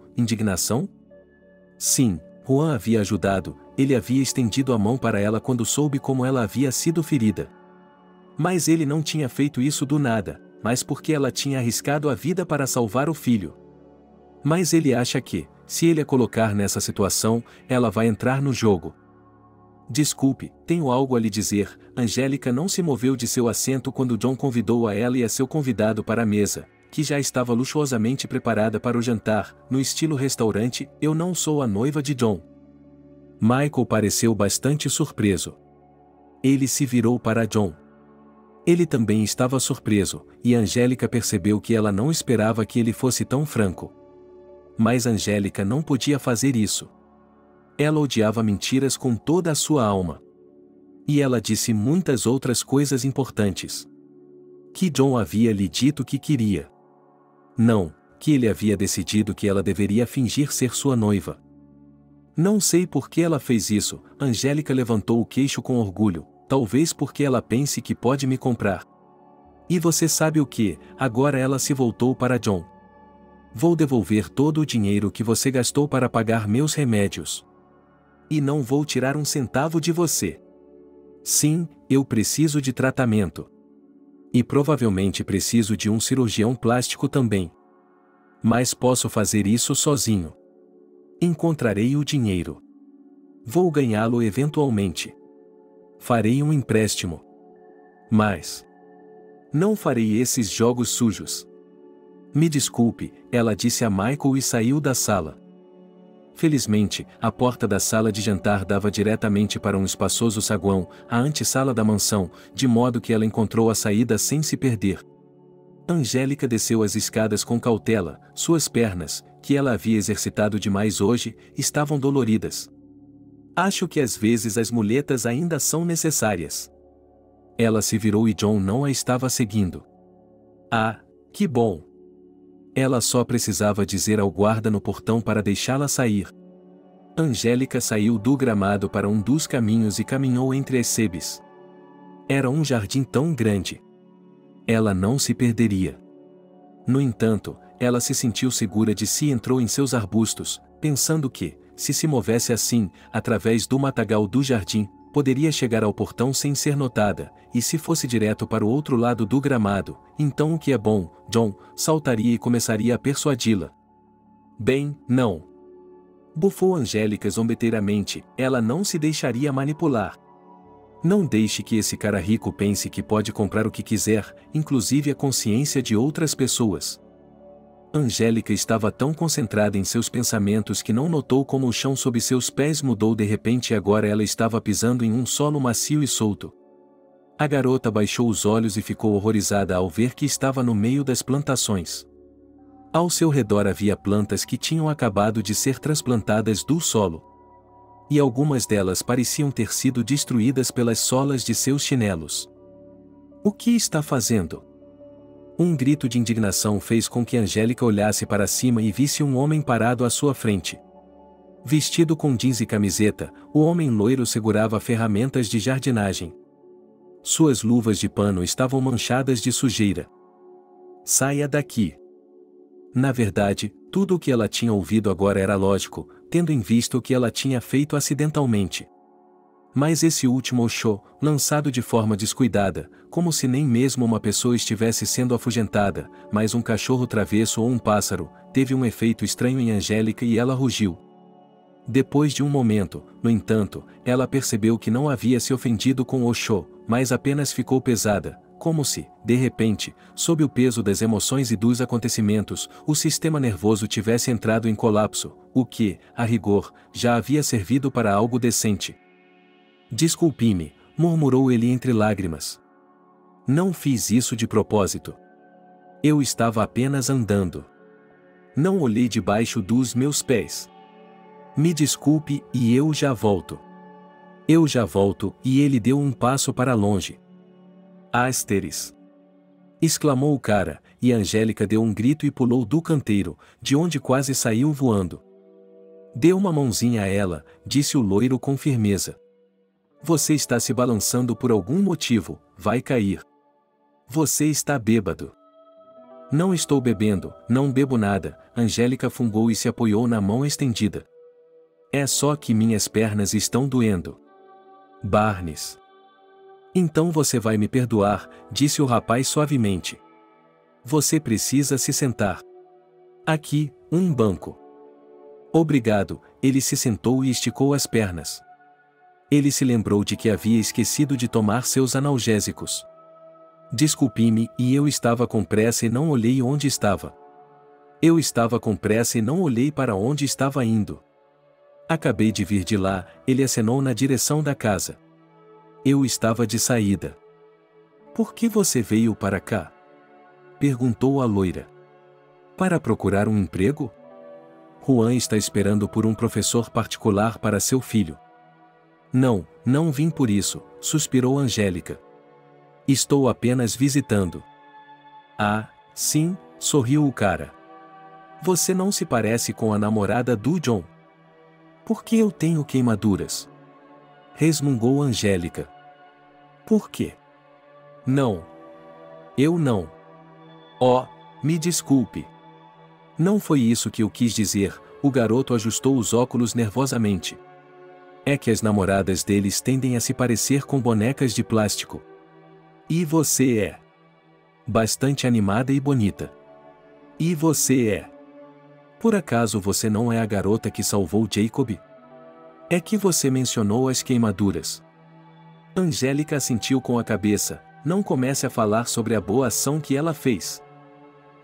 Sim, Juan havia ajudado, ele havia estendido a mão para ela quando soube como ela havia sido ferida. Mas ele não tinha feito isso do nada, mas porque ela tinha arriscado a vida para salvar o filho. Mas ele acha que, se ele a colocar nessa situação, ela vai entrar no jogo. Desculpe, tenho algo a lhe dizer. Angélica não se moveu de seu assento quando John convidou a ela e a seu convidado para a mesa, que já estava luxuosamente preparada para o jantar, no estilo restaurante. Eu não sou a noiva de John. Michael pareceu bastante surpreso. Ele se virou para John. Ele também estava surpreso, e Angélica percebeu que ela não esperava que ele fosse tão franco. Mas Angélica não podia fazer isso. Ela odiava mentiras com toda a sua alma. E ela disse muitas outras coisas importantes. Que John havia lhe dito que queria. Não, que ele havia decidido que ela deveria fingir ser sua noiva. Não sei por que ela fez isso. Angélica levantou o queixo com orgulho. Talvez porque ela pense que pode me comprar. E você sabe o que? Agora ela se voltou para John. Vou devolver todo o dinheiro que você gastou para pagar meus remédios. E não vou tirar um centavo de você. Sim, eu preciso de tratamento. E provavelmente preciso de um cirurgião plástico também. Mas posso fazer isso sozinho. Encontrarei o dinheiro. Vou ganhá-lo eventualmente. Farei um empréstimo. Mas não farei esses jogos sujos. Me desculpe, ela disse a Michael e saiu da sala. Felizmente, a porta da sala de jantar dava diretamente para um espaçoso saguão, a antessala da mansão, de modo que ela encontrou a saída sem se perder. Angélica desceu as escadas com cautela, suas pernas, que ela havia exercitado demais hoje, estavam doloridas. Acho que às vezes as muletas ainda são necessárias. Ela se virou e John não a estava seguindo. Ah, que bom! Ela só precisava dizer ao guarda no portão para deixá-la sair. Angélica saiu do gramado para um dos caminhos e caminhou entre as sebes. Era um jardim tão grande. Ela não se perderia. No entanto, ela se sentiu segura de si e entrou em seus arbustos, pensando que, se movesse assim, através do matagal do jardim, poderia chegar ao portão sem ser notada, e se fosse direto para o outro lado do gramado, então o que é bom, John, saltaria e começaria a persuadi-la. Bem, não. Bufou Angélica zombeteiramente, ela não se deixaria manipular. Não deixe que esse cara rico pense que pode comprar o que quiser, inclusive a consciência de outras pessoas. Angélica estava tão concentrada em seus pensamentos que não notou como o chão sob seus pés mudou de repente e agora ela estava pisando em um solo macio e solto. A garota baixou os olhos e ficou horrorizada ao ver que estava no meio das plantações. Ao seu redor havia plantas que tinham acabado de ser transplantadas do solo. E algumas delas pareciam ter sido destruídas pelas solas de seus chinelos. O que está fazendo? Um grito de indignação fez com que Angélica olhasse para cima e visse um homem parado à sua frente. Vestido com jeans e camiseta, o homem loiro segurava ferramentas de jardinagem. Suas luvas de pano estavam manchadas de sujeira. Saia daqui! Na verdade, tudo o que ela tinha ouvido agora era lógico, tendo em vista o que ela tinha feito acidentalmente. Mas esse último Osho, lançado de forma descuidada, como se nem mesmo uma pessoa estivesse sendo afugentada, mas um cachorro travesso ou um pássaro, teve um efeito estranho em Angélica e ela rugiu. Depois de um momento, no entanto, ela percebeu que não havia se ofendido com Osho, mas apenas ficou pesada, como se, de repente, sob o peso das emoções e dos acontecimentos, o sistema nervoso tivesse entrado em colapso, o que, a rigor, já havia servido para algo decente. Desculpe-me, murmurou ele entre lágrimas. Não fiz isso de propósito. Eu estava apenas andando. Não olhei debaixo dos meus pés. Me desculpe e eu já volto. Eu já volto, e ele deu um passo para longe. Asteris! Exclamou o cara, e Angélica deu um grito e pulou do canteiro, de onde quase saiu voando. Dê uma mãozinha a ela, disse o loiro com firmeza. Você está se balançando por algum motivo, vai cair. Você está bêbado. Não estou bebendo, não bebo nada, Angélica fungou e se apoiou na mão estendida. É só que minhas pernas estão doendo. Barnes. Então você vai me perdoar, disse o rapaz suavemente. Você precisa se sentar. Aqui, um banco. Obrigado, ele se sentou e esticou as pernas. Ele se lembrou de que havia esquecido de tomar seus analgésicos. Desculpe-me, e eu estava com pressa e não olhei onde estava. Eu estava com pressa e não olhei para onde estava indo. Acabei de vir de lá, ele acenou na direção da casa. Eu estava de saída. Por que você veio para cá? Perguntou a loira. Para procurar um emprego? Juan está esperando por um professor particular para seu filho. Não, não vim por isso, suspirou Angélica. Estou apenas visitando. Ah, sim, sorriu o cara. Você não se parece com a namorada do John. Por que eu tenho queimaduras? Resmungou Angélica. Por quê? Não. Eu não. Oh, me desculpe. Não foi isso que eu quis dizer, o garoto ajustou os óculos nervosamente. É que as namoradas deles tendem a se parecer com bonecas de plástico. E você é bastante animada e bonita. E você é. Por acaso você não é a garota que salvou Jacob? É que você mencionou as queimaduras. Angélica assentiu com a cabeça, não comece a falar sobre a boa ação que ela fez.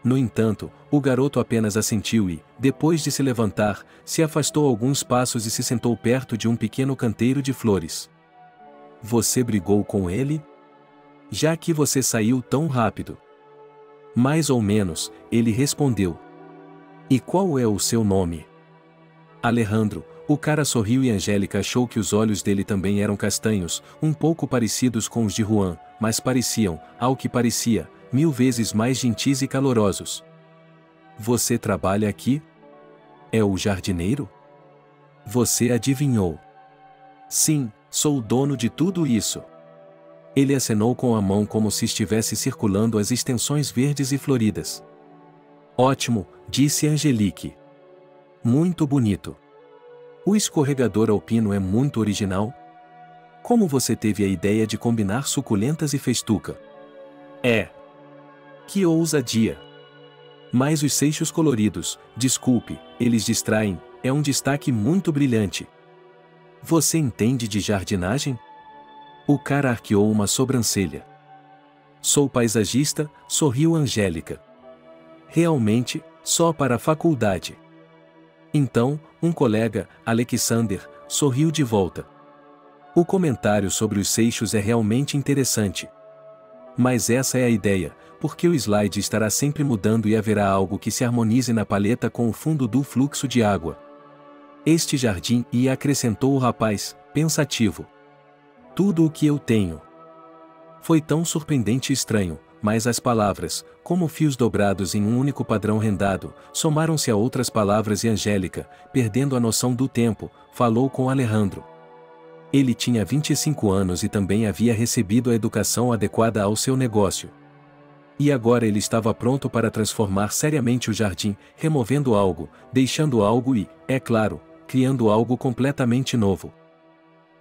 No entanto, o garoto apenas assentiu e, depois de se levantar, se afastou alguns passos e se sentou perto de um pequeno canteiro de flores. Você brigou com ele? Já que você saiu tão rápido. Mais ou menos, ele respondeu. E qual é o seu nome? Alejandro. O cara sorriu e Angélica achou que os olhos dele também eram castanhos, um pouco parecidos com os de Juan, mas pareciam, ao que parecia, 1000 vezes mais gentis e calorosos. Você trabalha aqui? É o jardineiro? Você adivinhou. Sim, sou o dono de tudo isso. Ele acenou com a mão como se estivesse circulando as extensões verdes e floridas. Ótimo, disse Angelique. Muito bonito. O escorregador alpino é muito original. Como você teve a ideia de combinar suculentas e festuca? É. Que ousadia! Mas os seixos coloridos, desculpe, eles distraem, é um destaque muito brilhante. Você entende de jardinagem? O cara arqueou uma sobrancelha. Sou paisagista, sorriu Angélica. Realmente, só para a faculdade. Então, um colega, Alexander, sorriu de volta. O comentário sobre os seixos é realmente interessante. Mas essa é a ideia, porque o slide estará sempre mudando e haverá algo que se harmonize na paleta com o fundo do fluxo de água. Este jardim, e acrescentou o rapaz, pensativo. Tudo o que eu tenho. Foi tão surpreendente e estranho, mas as palavras, como fios dobrados em um único padrão rendado, somaram-se a outras palavras e Angélica, perdendo a noção do tempo, falou com Alejandro. Ele tinha 25 anos e também havia recebido a educação adequada ao seu negócio. E agora ele estava pronto para transformar seriamente o jardim, removendo algo, deixando algo e, é claro, criando algo completamente novo.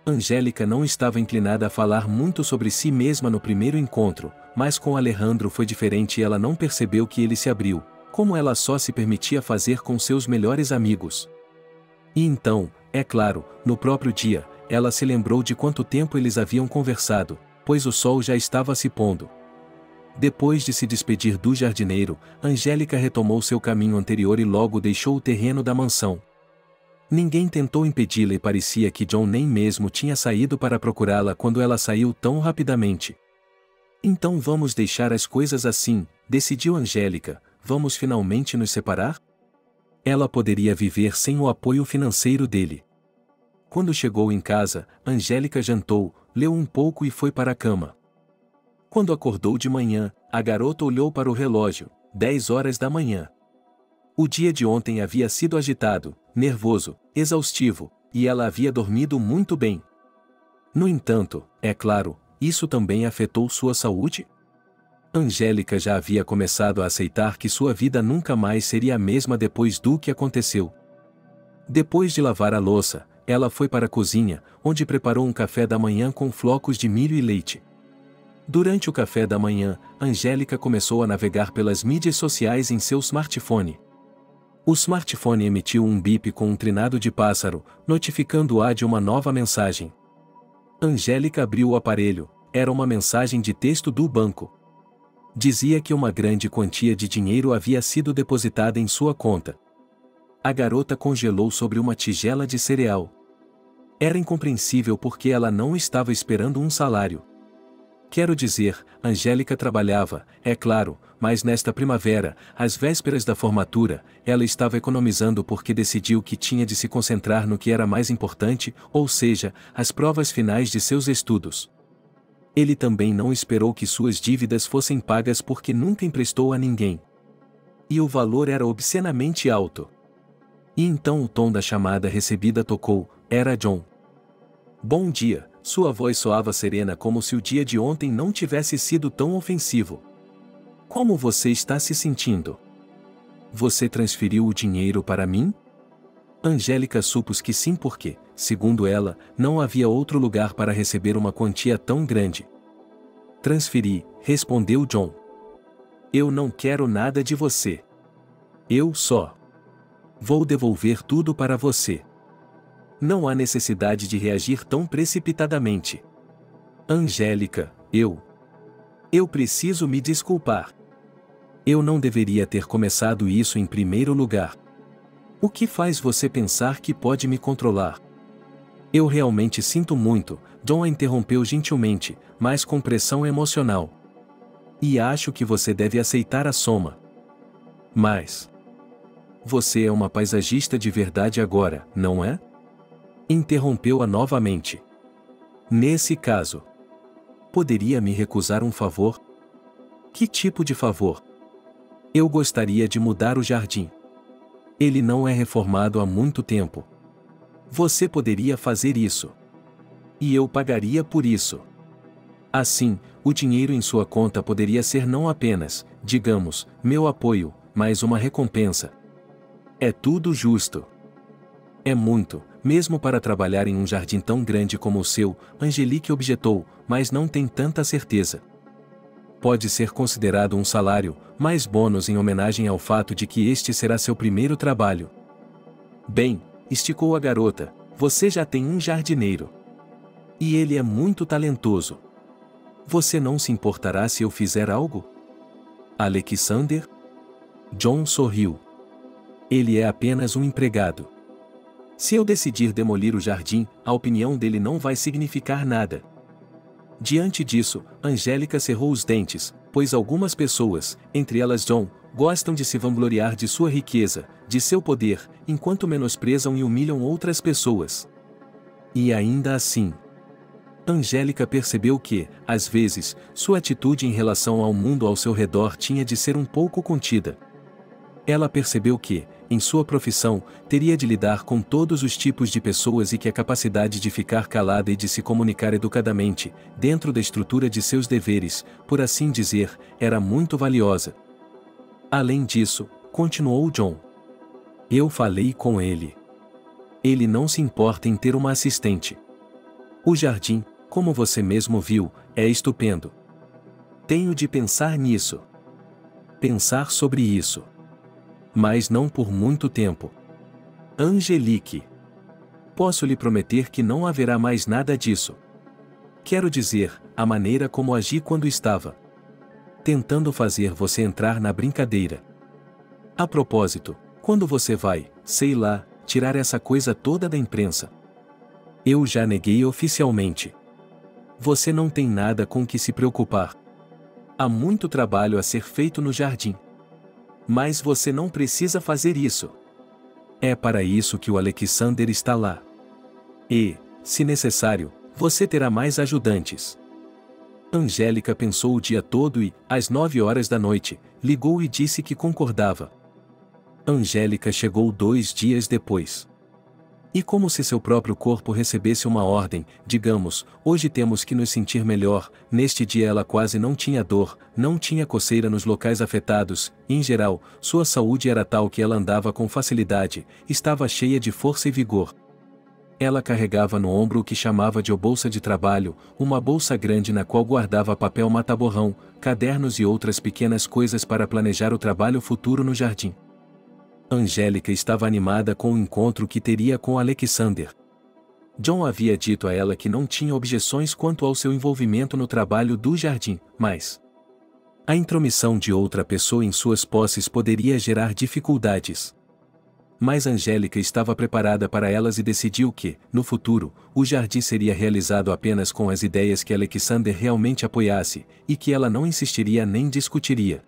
Angélica não estava inclinada a falar muito sobre si mesma no primeiro encontro, mas com Alejandro foi diferente e ela não percebeu que ele se abriu, como ela só se permitia fazer com seus melhores amigos. E então, é claro, no próprio dia, ela se lembrou de quanto tempo eles haviam conversado, pois o sol já estava se pondo. Depois de se despedir do jardineiro, Angélica retomou seu caminho anterior e logo deixou o terreno da mansão. Ninguém tentou impedi-la e parecia que John nem mesmo tinha saído para procurá-la quando ela saiu tão rapidamente. Então vamos deixar as coisas assim, decidiu Angélica, vamos finalmente nos separar? Ela poderia viver sem o apoio financeiro dele. Quando chegou em casa, Angélica jantou, leu um pouco e foi para a cama. Quando acordou de manhã, a garota olhou para o relógio, 10 horas da manhã. O dia de ontem havia sido agitado, nervoso, exaustivo, e ela havia dormido muito bem. No entanto, é claro, isso também afetou sua saúde? Angélica já havia começado a aceitar que sua vida nunca mais seria a mesma depois do que aconteceu. Depois de lavar a louça, ela foi para a cozinha, onde preparou um café da manhã com flocos de milho e leite. Durante o café da manhã, Angélica começou a navegar pelas mídias sociais em seu smartphone. O smartphone emitiu um bip com um trinado de pássaro, notificando-a de uma nova mensagem. Angélica abriu o aparelho, era uma mensagem de texto do banco. Dizia que uma grande quantia de dinheiro havia sido depositada em sua conta. A garota congelou sobre uma tigela de cereal. Era incompreensível porque ela não estava esperando um salário. Quero dizer, Angélica trabalhava, é claro, mas nesta primavera, às vésperas da formatura, ela estava economizando porque decidiu que tinha de se concentrar no que era mais importante, ou seja, as provas finais de seus estudos. Ele também não esperou que suas dívidas fossem pagas porque nunca emprestou a ninguém. E o valor era obscenamente alto. E então o tom da chamada recebida tocou, era John. Bom dia, sua voz soava serena como se o dia de ontem não tivesse sido tão ofensivo. Como você está se sentindo? Você transferiu o dinheiro para mim? Angélica supôs que sim porque, segundo ela, não havia outro lugar para receber uma quantia tão grande. Transferi, respondeu John. Eu não quero nada de você. Eu só vou devolver tudo para você. Não há necessidade de reagir tão precipitadamente. Angélica, eu preciso me desculpar. Eu não deveria ter começado isso em primeiro lugar. O que faz você pensar que pode me controlar? Eu realmente sinto muito, John a interrompeu gentilmente, mas com pressão emocional. E acho que você deve aceitar a soma. Mas você é uma paisagista de verdade agora, não é? Interrompeu-a novamente. Nesse caso, poderia me recusar um favor? Que tipo de favor? Eu gostaria de mudar o jardim. Ele não é reformado há muito tempo. Você poderia fazer isso. E eu pagaria por isso. Assim, o dinheiro em sua conta poderia ser não apenas, digamos, meu apoio, mas uma recompensa. É tudo justo. É muito, mesmo para trabalhar em um jardim tão grande como o seu, Angelique objetou, mas não tem tanta certeza. Pode ser considerado um salário, mais bônus em homenagem ao fato de que este será seu primeiro trabalho. Bem, esticou a garota, você já tem um jardineiro. E ele é muito talentoso. Você não se importará se eu fizer algo? Alexander? John sorriu. Ele é apenas um empregado. Se eu decidir demolir o jardim, a opinião dele não vai significar nada. Diante disso, Angélica cerrou os dentes, pois algumas pessoas, entre elas John, gostam de se vangloriar de sua riqueza, de seu poder, enquanto menosprezam e humilham outras pessoas. E ainda assim, Angélica percebeu que, às vezes, sua atitude em relação ao mundo ao seu redor tinha de ser um pouco contida. Ela percebeu que, em sua profissão, teria de lidar com todos os tipos de pessoas e que a capacidade de ficar calada e de se comunicar educadamente, dentro da estrutura de seus deveres, por assim dizer, era muito valiosa. Além disso, continuou John. Eu falei com ele. Ele não se importa em ter uma assistente. O jardim, como você mesmo viu, é estupendo. Tenho de pensar nisso. Pensar sobre isso. Mas não por muito tempo. Angelique. Posso lhe prometer que não haverá mais nada disso. Quero dizer, a maneira como agi quando estava tentando fazer você entrar na brincadeira. A propósito, quando você vai, sei lá, tirar essa coisa toda da imprensa? Eu já neguei oficialmente. Você não tem nada com que se preocupar. Há muito trabalho a ser feito no jardim. Mas você não precisa fazer isso. É para isso que o Alexander está lá. E, se necessário, você terá mais ajudantes. Angélica pensou o dia todo e, às 9 horas da noite, ligou e disse que concordava. Angélica chegou 2 dias depois. E como se seu próprio corpo recebesse uma ordem, digamos, hoje temos que nos sentir melhor, neste dia ela quase não tinha dor, não tinha coceira nos locais afetados, e em geral, sua saúde era tal que ela andava com facilidade, estava cheia de força e vigor. Ela carregava no ombro o que chamava de bolsa de trabalho, uma bolsa grande na qual guardava papel mata-borrão, cadernos e outras pequenas coisas para planejar o trabalho futuro no jardim. Angélica estava animada com o encontro que teria com Alexander. John havia dito a ela que não tinha objeções quanto ao seu envolvimento no trabalho do jardim, mas a intromissão de outra pessoa em suas posses poderia gerar dificuldades. Mas Angélica estava preparada para elas e decidiu que, no futuro, o jardim seria realizado apenas com as ideias que Alexander realmente apoiasse, e que ela não insistiria nem discutiria.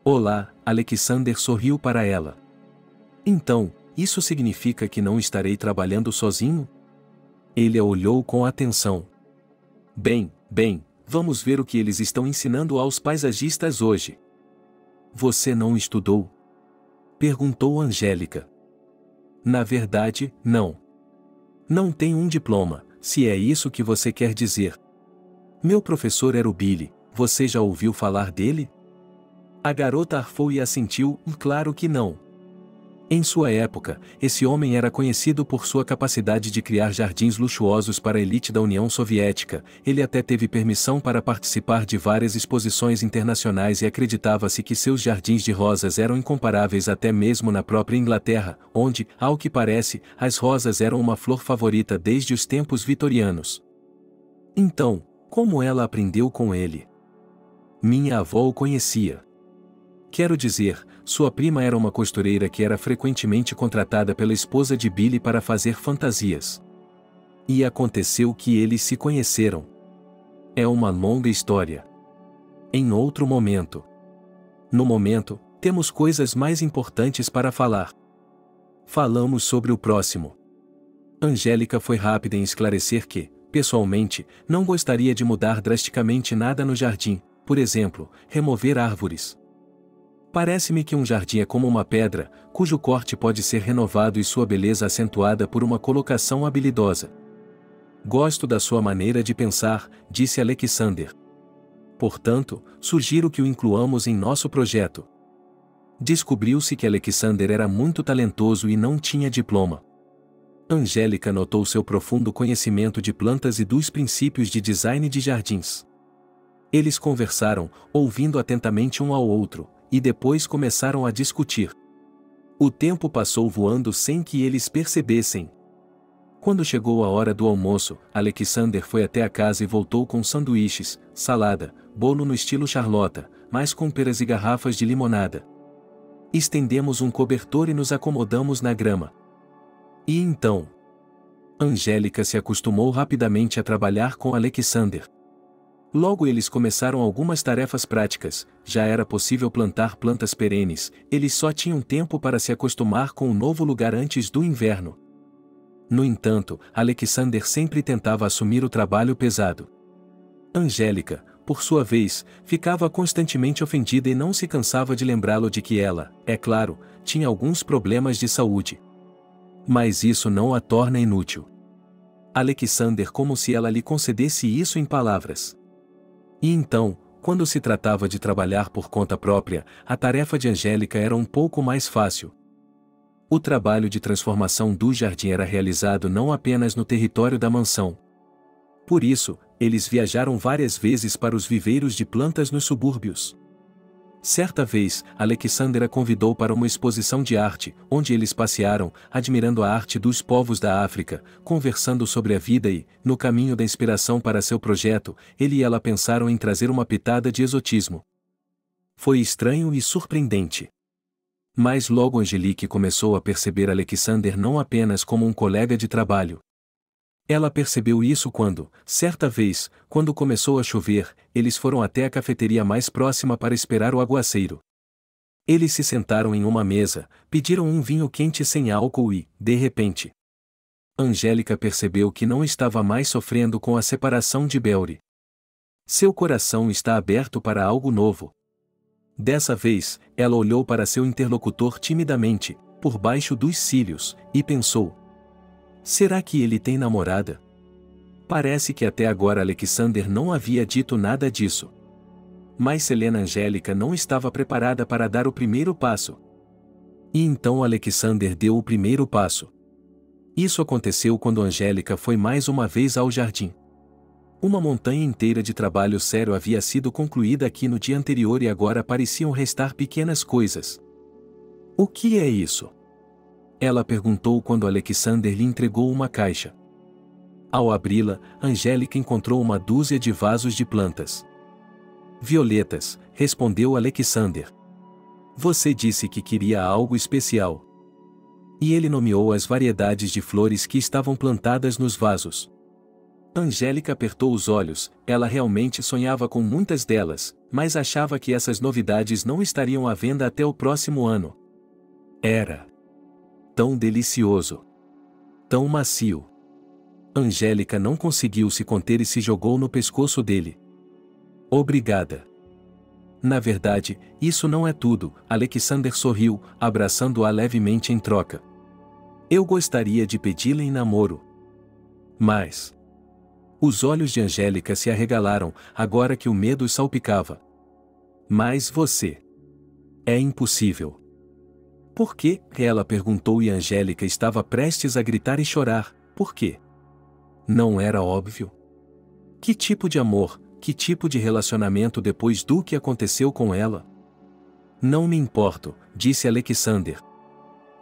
Olá, Alexander sorriu para ela. Então, isso significa que não estarei trabalhando sozinho? Ele a olhou com atenção. Bem, vamos ver o que eles estão ensinando aos paisagistas hoje. Você não estudou? Perguntou Angélica. Na verdade, não. Não tenho um diploma, se é isso que você quer dizer. Meu professor era o Billy, você já ouviu falar dele? A garota arfou e assentiu, claro que não. Em sua época, esse homem era conhecido por sua capacidade de criar jardins luxuosos para a elite da União Soviética, ele até teve permissão para participar de várias exposições internacionais e acreditava-se que seus jardins de rosas eram incomparáveis até mesmo na própria Inglaterra, onde, ao que parece, as rosas eram uma flor favorita desde os tempos vitorianos. Então, como ela aprendeu com ele? Minha avó o conhecia. Quero dizer, sua prima era uma costureira que era frequentemente contratada pela esposa de Billy para fazer fantasias. E aconteceu que eles se conheceram. É uma longa história. Em outro momento. No momento, temos coisas mais importantes para falar. Falamos sobre o próximo. Angélica foi rápida em esclarecer que, pessoalmente, não gostaria de mudar drasticamente nada no jardim, por exemplo, remover árvores. Parece-me que um jardim é como uma pedra, cujo corte pode ser renovado e sua beleza acentuada por uma colocação habilidosa. Gosto da sua maneira de pensar, disse Alexander. Portanto, sugiro que o incluamos em nosso projeto. Descobriu-se que Alexander era muito talentoso e não tinha diploma. Angélica notou seu profundo conhecimento de plantas e dos princípios de design de jardins. Eles conversaram, ouvindo atentamente um ao outro, e depois começaram a discutir. O tempo passou voando sem que eles percebessem. Quando chegou a hora do almoço, Alexander foi até a casa e voltou com sanduíches, salada, bolo no estilo Charlotta, mas com peras e garrafas de limonada. Estendemos um cobertor e nos acomodamos na grama. E então? Angélica se acostumou rapidamente a trabalhar com Alexander. Logo eles começaram algumas tarefas práticas, já era possível plantar plantas perenes, eles só tinham tempo para se acostumar com o novo lugar antes do inverno. No entanto, Alexander sempre tentava assumir o trabalho pesado. Angélica, por sua vez, ficava constantemente ofendida e não se cansava de lembrá-lo de que ela, é claro, tinha alguns problemas de saúde. Mas isso não a torna inútil. Alexander como se ela lhe concedesse isso em palavras. E então, quando se tratava de trabalhar por conta própria, a tarefa de Angélica era um pouco mais fácil. O trabalho de transformação do jardim era realizado não apenas no território da mansão. Por isso, eles viajaram várias vezes para os viveiros de plantas nos subúrbios. Certa vez, Alexander a convidou para uma exposição de arte, onde eles passearam, admirando a arte dos povos da África, conversando sobre a vida e, no caminho da inspiração para seu projeto, ele e ela pensaram em trazer uma pitada de exotismo. Foi estranho e surpreendente. Mas logo Angelique começou a perceber Alexander não apenas como um colega de trabalho. Ela percebeu isso quando, certa vez, quando começou a chover, eles foram até a cafeteria mais próxima para esperar o aguaceiro. Eles se sentaram em uma mesa, pediram um vinho quente sem álcool e, de repente, Angélica percebeu que não estava mais sofrendo com a separação de Belry. Seu coração está aberto para algo novo. Dessa vez, ela olhou para seu interlocutor timidamente, por baixo dos cílios, e pensou: será que ele tem namorada? Parece que até agora Alexander não havia dito nada disso. Mas Selena Angélica não estava preparada para dar o primeiro passo. E então Alexander deu o primeiro passo. Isso aconteceu quando Angélica foi mais uma vez ao jardim. Uma montanha inteira de trabalho sério havia sido concluída aqui no dia anterior e agora pareciam restar pequenas coisas. O que é isso? Ela perguntou quando Alexander lhe entregou uma caixa. Ao abri-la, Angélica encontrou uma dúzia de vasos de plantas. Violetas, respondeu Alexander. Você disse que queria algo especial. E ele nomeou as variedades de flores que estavam plantadas nos vasos. Angélica apertou os olhos, ela realmente sonhava com muitas delas, mas achava que essas novidades não estariam à venda até o próximo ano. Era tão delicioso. Tão macio. Angélica não conseguiu se conter e se jogou no pescoço dele. Obrigada. Na verdade, isso não é tudo, Alexander sorriu, abraçando-a levemente em troca. Eu gostaria de pedi-la em namoro. Mas... Os olhos de Angélica se arregalaram, agora que o medo os salpicava. Mas você... É impossível. Por quê? Ela perguntou e Angélica estava prestes a gritar e chorar. Por quê? Não era óbvio? Que tipo de amor, que tipo de relacionamento depois do que aconteceu com ela? Não me importo, disse Alexander.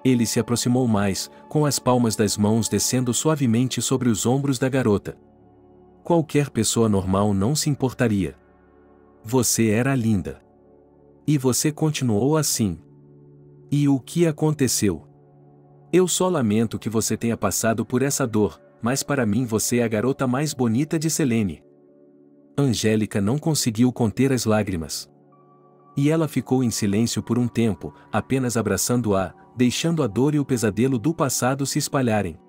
Ele se aproximou mais, com as palmas das mãos descendo suavemente sobre os ombros da garota. Qualquer pessoa normal não se importaria. Você era linda. E você continuou assim. E o que aconteceu? Eu só lamento que você tenha passado por essa dor, mas para mim você é a garota mais bonita de Selene. Angélica não conseguiu conter as lágrimas. E ela ficou em silêncio por um tempo, apenas abraçando-a, deixando a dor e o pesadelo do passado se espalharem.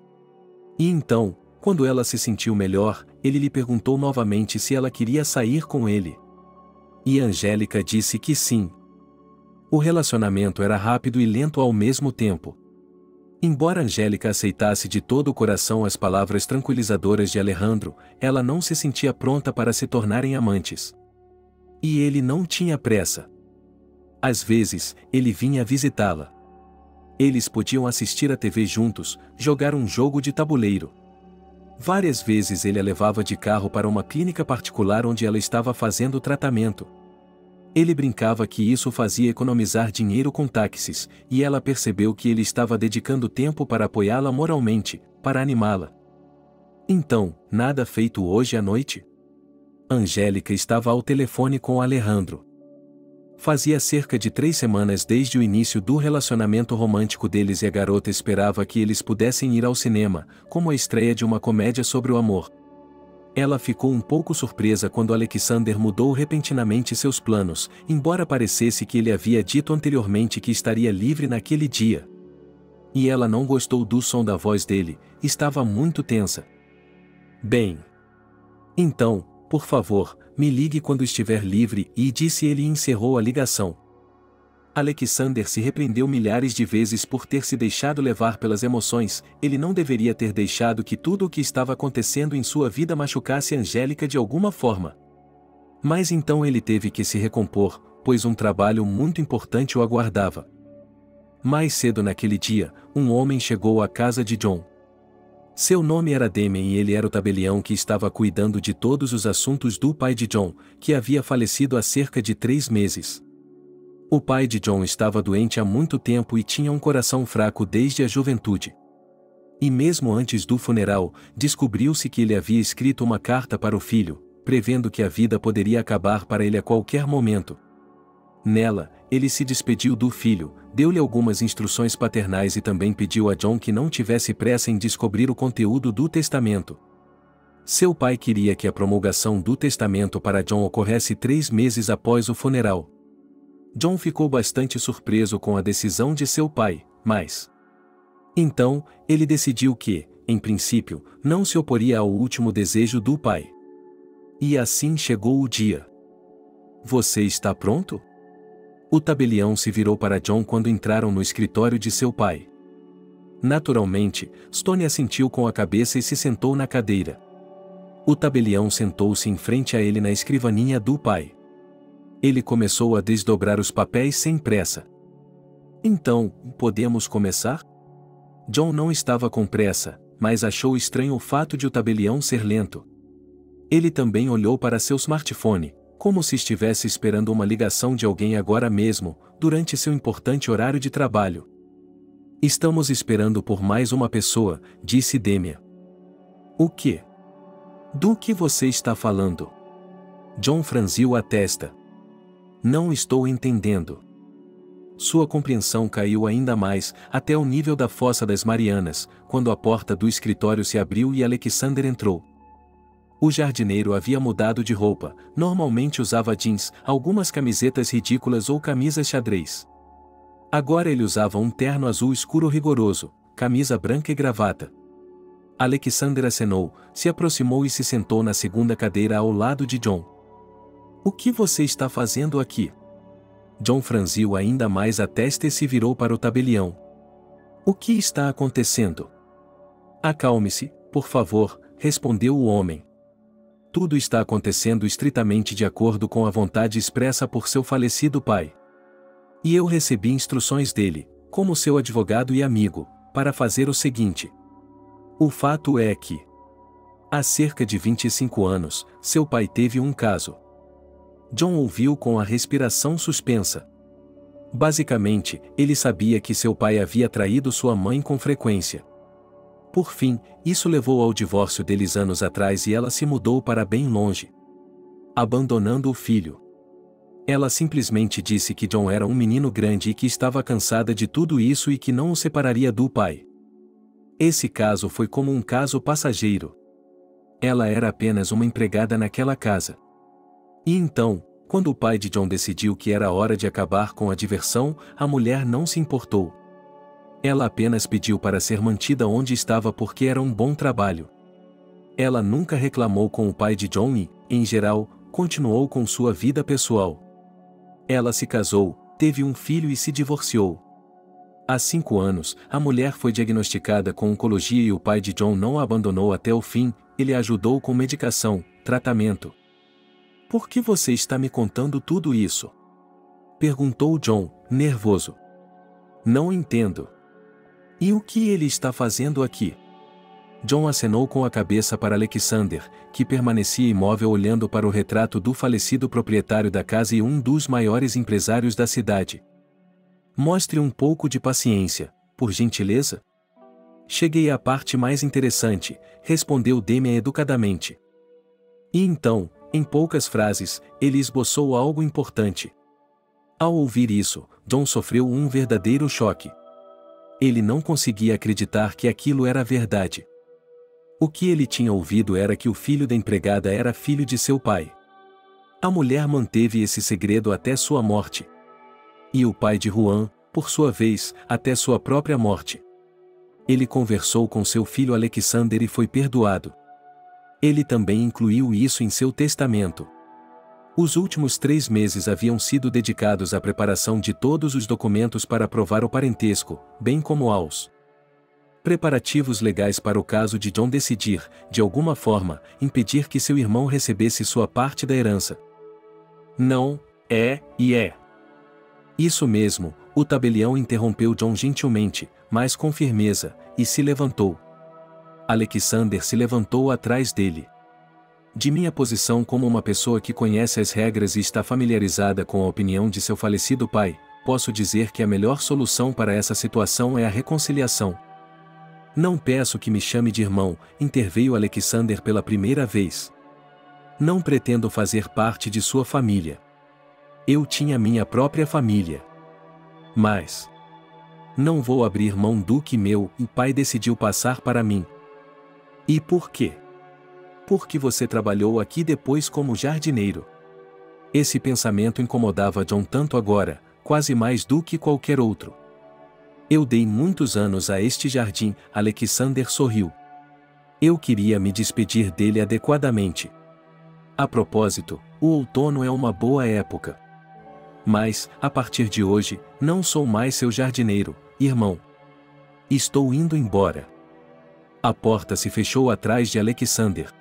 E então, quando ela se sentiu melhor, ele lhe perguntou novamente se ela queria sair com ele. E Angélica disse que sim. O relacionamento era rápido e lento ao mesmo tempo. Embora Angélica aceitasse de todo o coração as palavras tranquilizadoras de Alejandro, ela não se sentia pronta para se tornarem amantes. E ele não tinha pressa. Às vezes, ele vinha visitá-la. Eles podiam assistir à TV juntos, jogar um jogo de tabuleiro. Várias vezes ele a levava de carro para uma clínica particular onde ela estava fazendo tratamento. Ele brincava que isso fazia economizar dinheiro com táxis, e ela percebeu que ele estava dedicando tempo para apoiá-la moralmente, para animá-la. Então, nada feito hoje à noite? Angélica estava ao telefone com Alejandro. Fazia cerca de 3 semanas desde o início do relacionamento romântico deles e a garota esperava que eles pudessem ir ao cinema, como a estreia de uma comédia sobre o amor. Ela ficou um pouco surpresa quando Alexander mudou repentinamente seus planos, embora parecesse que ele havia dito anteriormente que estaria livre naquele dia. E ela não gostou do som da voz dele, estava muito tensa. Bem. Então, por favor, me ligue quando estiver livre, e disse ele e encerrou a ligação. Alexander se repreendeu milhares de vezes por ter se deixado levar pelas emoções, ele não deveria ter deixado que tudo o que estava acontecendo em sua vida machucasse Angélica de alguma forma. Mas então ele teve que se recompor, pois um trabalho muito importante o aguardava. Mais cedo naquele dia, um homem chegou à casa de John. Seu nome era Damien e ele era o tabelião que estava cuidando de todos os assuntos do pai de John, que havia falecido há cerca de 3 meses. O pai de John estava doente há muito tempo e tinha um coração fraco desde a juventude. E mesmo antes do funeral, descobriu-se que ele havia escrito uma carta para o filho, prevendo que a vida poderia acabar para ele a qualquer momento. Nela, ele se despediu do filho, deu-lhe algumas instruções paternais e também pediu a John que não tivesse pressa em descobrir o conteúdo do testamento. Seu pai queria que a promulgação do testamento para John ocorresse 3 meses após o funeral. John ficou bastante surpreso com a decisão de seu pai, mas... Então, ele decidiu que, em princípio, não se oporia ao último desejo do pai. E assim chegou o dia. Você está pronto? O tabelião se virou para John quando entraram no escritório de seu pai. Naturalmente, Stone assentiu com a cabeça e se sentou na cadeira. O tabelião sentou-se em frente a ele na escrivaninha do pai. Ele começou a desdobrar os papéis sem pressa. Então, podemos começar? John não estava com pressa, mas achou estranho o fato de o tabelião ser lento. Ele também olhou para seu smartphone, como se estivesse esperando uma ligação de alguém agora mesmo, durante seu importante horário de trabalho. Estamos esperando por mais uma pessoa, disse Damien. O quê? Do que você está falando? John franziu a testa. Não estou entendendo. Sua compreensão caiu ainda mais, até o nível da Fossa das Marianas, quando a porta do escritório se abriu e Alexander entrou. O jardineiro havia mudado de roupa, normalmente usava jeans, algumas camisetas ridículas ou camisas xadrez. Agora ele usava um terno azul escuro rigoroso, camisa branca e gravata. Alexander acenou, se aproximou e se sentou na segunda cadeira ao lado de John. O que você está fazendo aqui? John franziu ainda mais a testa e se virou para o tabelião. O que está acontecendo? Acalme-se, por favor, respondeu o homem. Tudo está acontecendo estritamente de acordo com a vontade expressa por seu falecido pai. E eu recebi instruções dele, como seu advogado e amigo, para fazer o seguinte. O fato é que, há cerca de 25 anos, seu pai teve um caso. John ouviu com a respiração suspensa. Basicamente, ele sabia que seu pai havia traído sua mãe com frequência. Por fim, isso levou ao divórcio deles anos atrás e ela se mudou para bem longe, abandonando o filho. Ela simplesmente disse que John era um menino grande e que estava cansada de tudo isso e que não o separaria do pai. Esse caso foi como um caso passageiro. Ela era apenas uma empregada naquela casa. E então, quando o pai de John decidiu que era hora de acabar com a diversão, a mulher não se importou. Ela apenas pediu para ser mantida onde estava porque era um bom trabalho. Ela nunca reclamou com o pai de John e, em geral, continuou com sua vida pessoal. Ela se casou, teve um filho e se divorciou. Há 5 anos, a mulher foi diagnosticada com oncologia e o pai de John não a abandonou até o fim, ele a ajudou com medicação, tratamento. Por que você está me contando tudo isso? Perguntou John, nervoso. Não entendo. E o que ele está fazendo aqui? John acenou com a cabeça para Alexander, que permanecia imóvel olhando para o retrato do falecido proprietário da casa e um dos maiores empresários da cidade. Mostre um pouco de paciência, por gentileza? Cheguei à parte mais interessante, respondeu Damian educadamente. E então, em poucas frases, ele esboçou algo importante. Ao ouvir isso, John sofreu um verdadeiro choque. Ele não conseguia acreditar que aquilo era verdade. O que ele tinha ouvido era que o filho da empregada era filho de seu pai. A mulher manteve esse segredo até sua morte. E o pai de Juan, por sua vez, até sua própria morte. Ele conversou com seu filho Alexander e foi perdoado. Ele também incluiu isso em seu testamento. Os últimos 3 meses haviam sido dedicados à preparação de todos os documentos para provar o parentesco, bem como aos preparativos legais para o caso de John decidir, de alguma forma, impedir que seu irmão recebesse sua parte da herança. Não, é. Isso mesmo, o tabelião interrompeu John gentilmente, mas com firmeza, e se levantou. Alexander se levantou atrás dele. De minha posição como uma pessoa que conhece as regras e está familiarizada com a opinião de seu falecido pai, posso dizer que a melhor solução para essa situação é a reconciliação. Não peço que me chame de irmão, interveio Alexander pela primeira vez. Não pretendo fazer parte de sua família. Eu tinha minha própria família. Mas não vou abrir mão do que meu pai decidiu passar para mim. E por quê? Porque você trabalhou aqui depois como jardineiro. Esse pensamento incomodava John tanto agora, quase mais do que qualquer outro. Eu dei muitos anos a este jardim, Alexander sorriu. Eu queria me despedir dele adequadamente. A propósito, o outono é uma boa época. Mas, a partir de hoje, não sou mais seu jardineiro, irmão. Estou indo embora. A porta se fechou atrás de Alexander.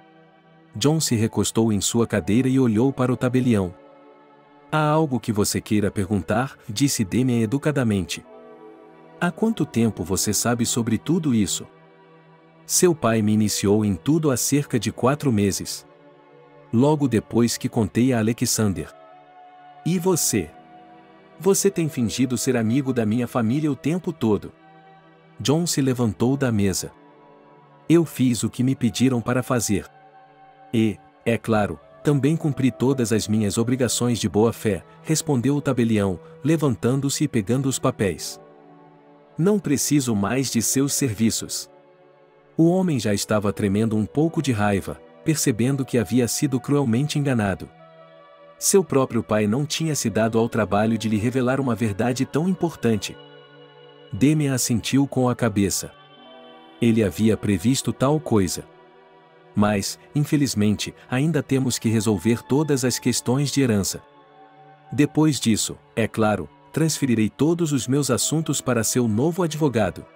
John se recostou em sua cadeira e olhou para o tabelião. Há algo que você queira perguntar? Disse Damian educadamente. Há quanto tempo você sabe sobre tudo isso? Seu pai me iniciou em tudo há cerca de 4 meses. Logo depois que contei a Alexander. E você? Você tem fingido ser amigo da minha família o tempo todo. John se levantou da mesa. Eu fiz o que me pediram para fazer. E, é claro, também cumpri todas as minhas obrigações de boa-fé, respondeu o tabelião, levantando-se e pegando os papéis. Não preciso mais de seus serviços. O homem já estava tremendo um pouco de raiva, percebendo que havia sido cruelmente enganado. Seu próprio pai não tinha se dado ao trabalho de lhe revelar uma verdade tão importante. Damian assentiu com a cabeça. Ele havia previsto tal coisa. Mas, infelizmente, ainda temos que resolver todas as questões de herança. Depois disso, é claro, transferirei todos os meus assuntos para seu novo advogado.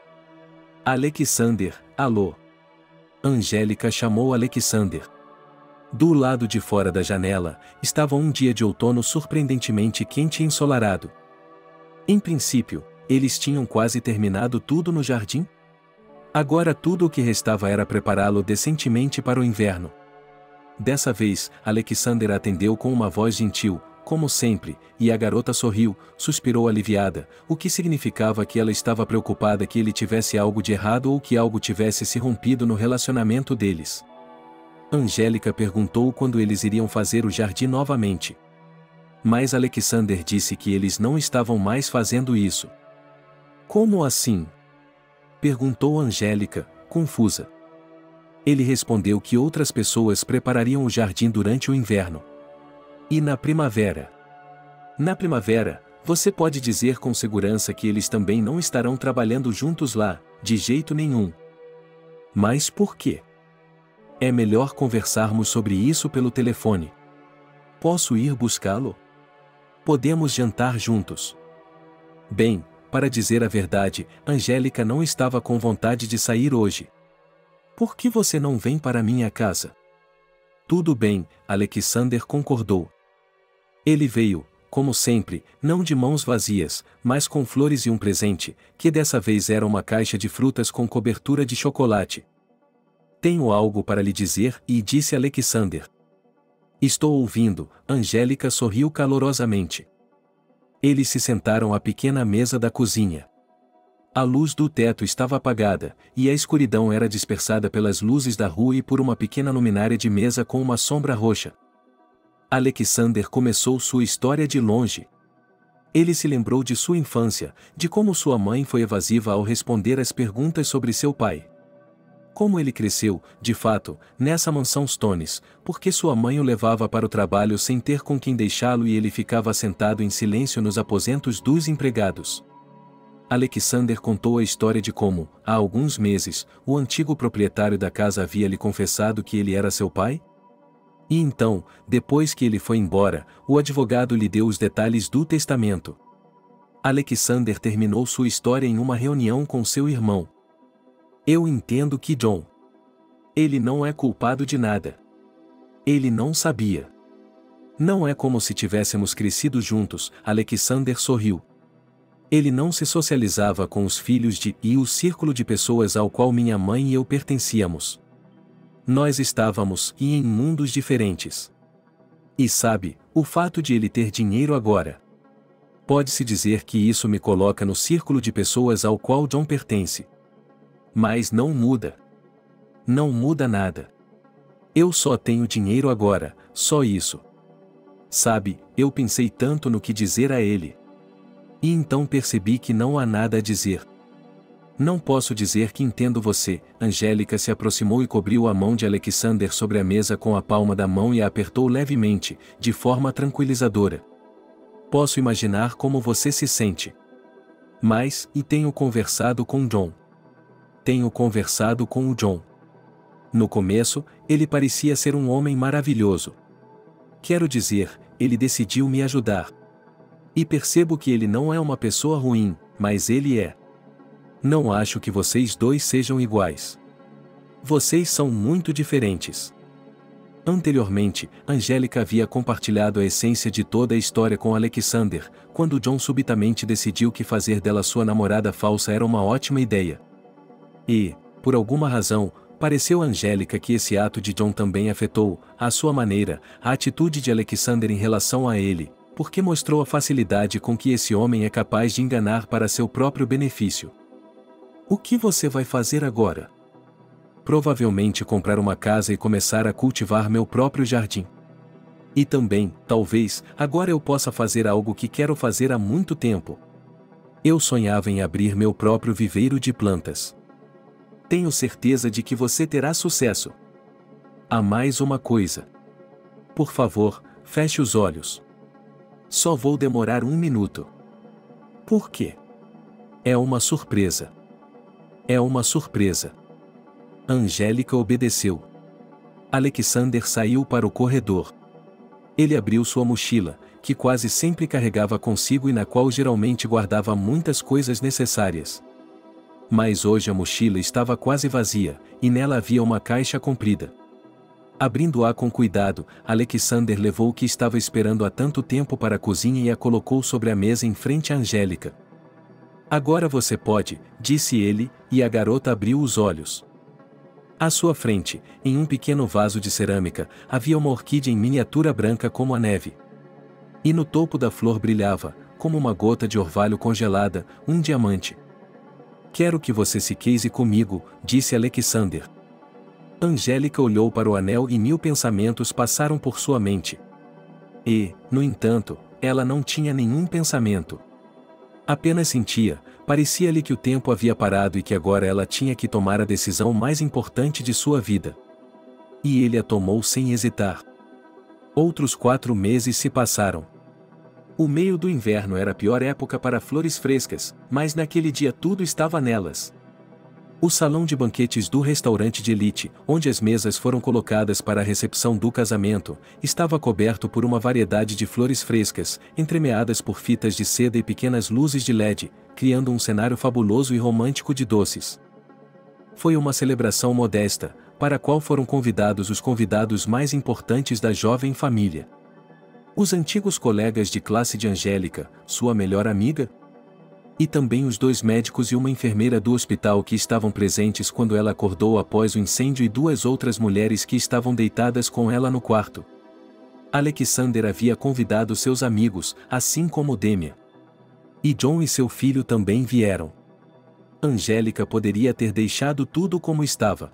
Alexander, alô. Angélica chamou Alexander. Do lado de fora da janela, estava um dia de outono surpreendentemente quente e ensolarado. Em princípio, eles tinham quase terminado tudo no jardim. Agora tudo o que restava era prepará-lo decentemente para o inverno. Dessa vez, Alexander atendeu com uma voz gentil, como sempre, e a garota sorriu, suspirou aliviada, o que significava que ela estava preocupada que ele tivesse algo de errado ou que algo tivesse se rompido no relacionamento deles. Angélica perguntou quando eles iriam fazer o jardim novamente. Mas Alexander disse que eles não estavam mais fazendo isso. Como assim? Perguntou Angélica, confusa. Ele respondeu que outras pessoas preparariam o jardim durante o inverno. E na primavera? Na primavera, você pode dizer com segurança que eles também não estarão trabalhando juntos lá, de jeito nenhum. Mas por quê? É melhor conversarmos sobre isso pelo telefone. Posso ir buscá-lo? Podemos jantar juntos. Bem, para dizer a verdade, Angélica não estava com vontade de sair hoje. Por que você não vem para minha casa? Tudo bem, Alexander concordou. Ele veio, como sempre, não de mãos vazias, mas com flores e um presente, que dessa vez era uma caixa de frutas com cobertura de chocolate. Tenho algo para lhe dizer, e disse Alexander. Estou ouvindo, Angélica sorriu calorosamente. Eles se sentaram à pequena mesa da cozinha. A luz do teto estava apagada, e a escuridão era dispersada pelas luzes da rua e por uma pequena luminária de mesa com uma sombra roxa. Alexander começou sua história de longe. Ele se lembrou de sua infância, de como sua mãe foi evasiva ao responder às perguntas sobre seu pai. Como ele cresceu, de fato, nessa mansão Stones, porque sua mãe o levava para o trabalho sem ter com quem deixá-lo e ele ficava sentado em silêncio nos aposentos dos empregados. Alexander contou a história de como, há alguns meses, o antigo proprietário da casa havia lhe confessado que ele era seu pai? E então, depois que ele foi embora, o advogado lhe deu os detalhes do testamento. Alexander terminou sua história em uma reunião com seu irmão. Eu entendo que John. Ele não é culpado de nada. Ele não sabia. Não é como se tivéssemos crescido juntos, Alexander sorriu. Ele não se socializava com os filhos e o círculo de pessoas ao qual minha mãe e eu pertencíamos. Nós estávamos em mundos diferentes. E sabe, o fato de ele ter dinheiro agora. Pode-se dizer que isso me coloca no círculo de pessoas ao qual John pertence. Mas não muda. Não muda nada. Eu só tenho dinheiro agora, só isso. Sabe, eu pensei tanto no que dizer a ele. E então percebi que não há nada a dizer. Não posso dizer que entendo você. Angélica se aproximou e cobriu a mão de Alexander sobre a mesa com a palma da mão e a apertou levemente, de forma tranquilizadora. Posso imaginar como você se sente. Mas, e tenho conversado com John. Tenho conversado com o John. No começo, ele parecia ser um homem maravilhoso. Quero dizer, ele decidiu me ajudar. E percebo que ele não é uma pessoa ruim, mas ele é. Não acho que vocês dois sejam iguais. Vocês são muito diferentes. Anteriormente, Angélica havia compartilhado a essência de toda a história com Alexander, quando John subitamente decidiu que fazer dela sua namorada falsa era uma ótima ideia. E, por alguma razão, pareceu a Angélica que esse ato de John também afetou, à sua maneira, a atitude de Alexander em relação a ele, porque mostrou a facilidade com que esse homem é capaz de enganar para seu próprio benefício. O que você vai fazer agora? Provavelmente comprar uma casa e começar a cultivar meu próprio jardim. E também, talvez, agora eu possa fazer algo que quero fazer há muito tempo. Eu sonhava em abrir meu próprio viveiro de plantas. Tenho certeza de que você terá sucesso. Há mais uma coisa. Por favor, feche os olhos. Só vou demorar 1 minuto. Por quê? É uma surpresa. É uma surpresa. Angélica obedeceu. Alexander saiu para o corredor. Ele abriu sua mochila, que quase sempre carregava consigo e na qual geralmente guardava muitas coisas necessárias. Mas hoje a mochila estava quase vazia, e nela havia uma caixa comprida. Abrindo-a com cuidado, Alexander levou o que estava esperando há tanto tempo para a cozinha e a colocou sobre a mesa em frente a Angélica. Agora você pode, disse ele, e a garota abriu os olhos. À sua frente, em um pequeno vaso de cerâmica, havia uma orquídea em miniatura branca como a neve. E no topo da flor brilhava, como uma gota de orvalho congelada, um diamante. Quero que você se case comigo, disse Alexander. Angélica olhou para o anel e 1000 pensamentos passaram por sua mente. E, no entanto, ela não tinha nenhum pensamento. Apenas sentia, parecia-lhe que o tempo havia parado e que agora ela tinha que tomar a decisão mais importante de sua vida. E ele a tomou sem hesitar. Outros 4 meses se passaram. O meio do inverno era a pior época para flores frescas, mas naquele dia tudo estava nelas. O salão de banquetes do restaurante de elite, onde as mesas foram colocadas para a recepção do casamento, estava coberto por uma variedade de flores frescas, entremeadas por fitas de seda e pequenas luzes de LED, criando um cenário fabuloso e romântico de doces. Foi uma celebração modesta, para a qual foram convidados os convidados mais importantes da jovem família. Os antigos colegas de classe de Angélica, sua melhor amiga, e também os 2 médicos e uma enfermeira do hospital que estavam presentes quando ela acordou após o incêndio e 2 outras mulheres que estavam deitadas com ela no quarto. Alexander havia convidado seus amigos, assim como Demian. E John e seu filho também vieram. Angélica poderia ter deixado tudo como estava.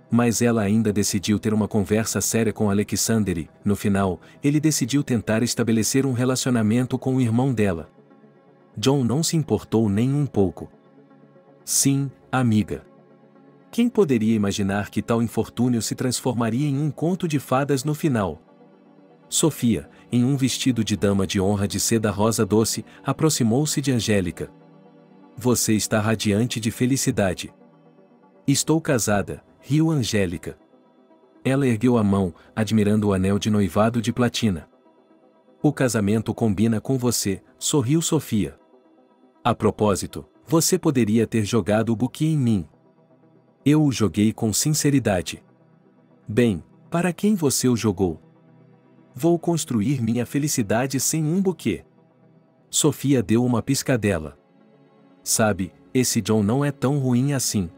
Mas ela ainda decidiu ter uma conversa séria com Alexander e, no final, ele decidiu tentar estabelecer um relacionamento com o irmão dela. John não se importou nem um pouco. Sim, amiga. Quem poderia imaginar que tal infortúnio se transformaria em um conto de fadas no final? Sofia, em um vestido de dama de honra de seda rosa doce, aproximou-se de Angélica. Você está radiante de felicidade. Estou casada, riu Angélica. Ela ergueu a mão, admirando o anel de noivado de platina. O casamento combina com você, sorriu Sofia. A propósito, você poderia ter jogado o buquê em mim. Eu o joguei com sinceridade. Bem, para quem você o jogou? Vou construir minha felicidade sem um buquê. Sofia deu uma piscadela. Sabe, esse John não é tão ruim assim.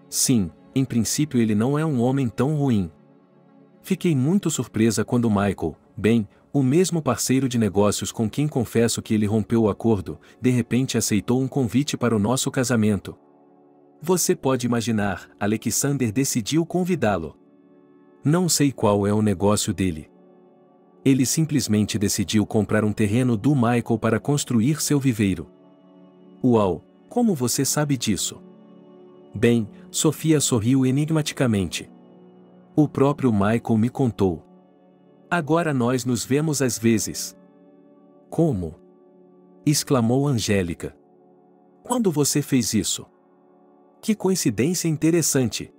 Sim, em princípio ele não é um homem tão ruim. Fiquei muito surpresa quando Michael, bem, o mesmo parceiro de negócios com quem confesso que ele rompeu o acordo, de repente aceitou um convite para o nosso casamento. Você pode imaginar, Alexander decidiu convidá-lo. Não sei qual é o negócio dele. Ele simplesmente decidiu comprar um terreno do Michael para construir seu viveiro. Uau, como você sabe disso? Bem, Sofia sorriu enigmaticamente. O próprio Michael me contou. Agora nós nos vemos às vezes. Como? Exclamou Angélica. Quando você fez isso? Que coincidência interessante.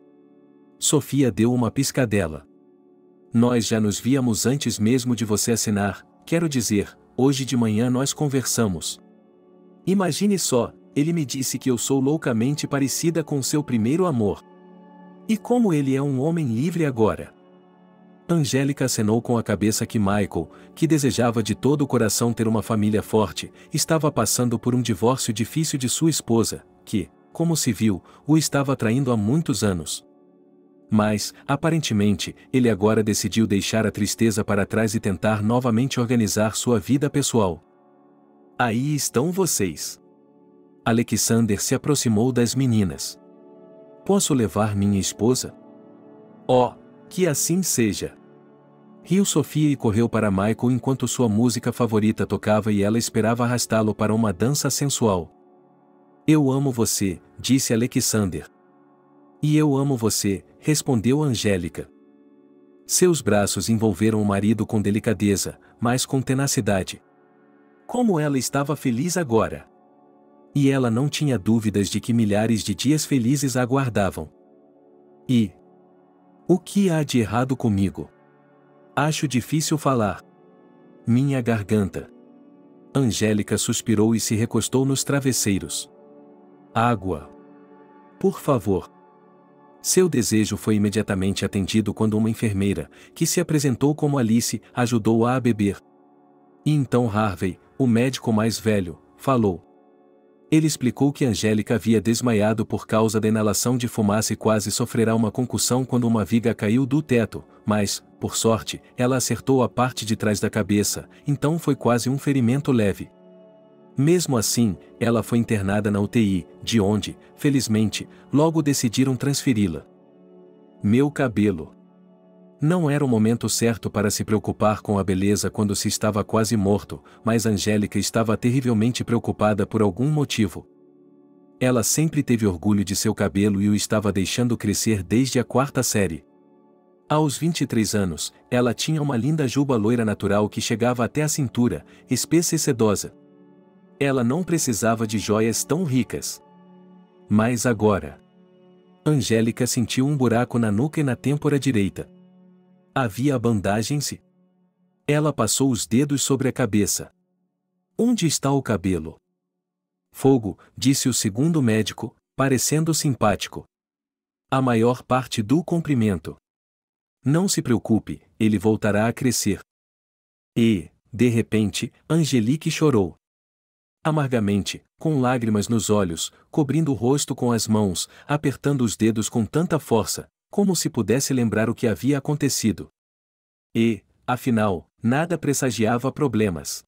Sofia deu uma piscadela. Nós já nos víamos antes mesmo de você assinar, quero dizer, hoje de manhã nós conversamos. Imagine só, ele me disse que eu sou loucamente parecida com seu primeiro amor. E como ele é um homem livre agora. Angélica acenou com a cabeça que Michael, que desejava de todo o coração ter uma família forte, estava passando por um divórcio difícil de sua esposa, que, como se viu, o estava traindo há muitos anos. Mas, aparentemente, ele agora decidiu deixar a tristeza para trás e tentar novamente organizar sua vida pessoal. Aí estão vocês. Alexander se aproximou das meninas. Posso levar minha esposa? Oh, que assim seja. Riu Sofia e correu para Michael enquanto sua música favorita tocava e ela esperava arrastá-lo para uma dança sensual. Eu amo você, disse Alexander. E eu amo você, respondeu Angélica. Seus braços envolveram o marido com delicadeza, mas com tenacidade. Como ela estava feliz agora! E ela não tinha dúvidas de que milhares de dias felizes a aguardavam. E o que há de errado comigo? Acho difícil falar. Minha garganta. Angélica suspirou e se recostou nos travesseiros. Água. Por favor. Seu desejo foi imediatamente atendido quando uma enfermeira, que se apresentou como Alice, ajudou-a a beber. E então Harvey, o médico mais velho, falou. Ele explicou que Angélica havia desmaiado por causa da inalação de fumaça e quase sofrerá uma concussão quando uma viga caiu do teto, mas, por sorte, ela acertou a parte de trás da cabeça, então foi quase um ferimento leve. Mesmo assim, ela foi internada na UTI, de onde, felizmente, logo decidiram transferi-la. Meu cabelo. Não era o momento certo para se preocupar com a beleza quando se estava quase morto, mas Angélica estava terrivelmente preocupada por algum motivo. Ela sempre teve orgulho de seu cabelo e o estava deixando crescer desde a 4ª série. Aos 23 anos, ela tinha uma linda juba loira natural que chegava até a cintura, espessa e sedosa. Ela não precisava de joias tão ricas. Mas agora. Angélica sentiu um buraco na nuca e na têmpora direita. Havia bandagem-se. Ela passou os dedos sobre a cabeça. Onde está o cabelo? Fogo, disse o segundo médico, parecendo simpático. A maior parte do comprimento. Não se preocupe, ele voltará a crescer. E, de repente, Angelique chorou. Amargamente, com lágrimas nos olhos, cobrindo o rosto com as mãos, apertando os dedos com tanta força, como se pudesse lembrar o que havia acontecido. E, afinal, nada pressagiava problemas.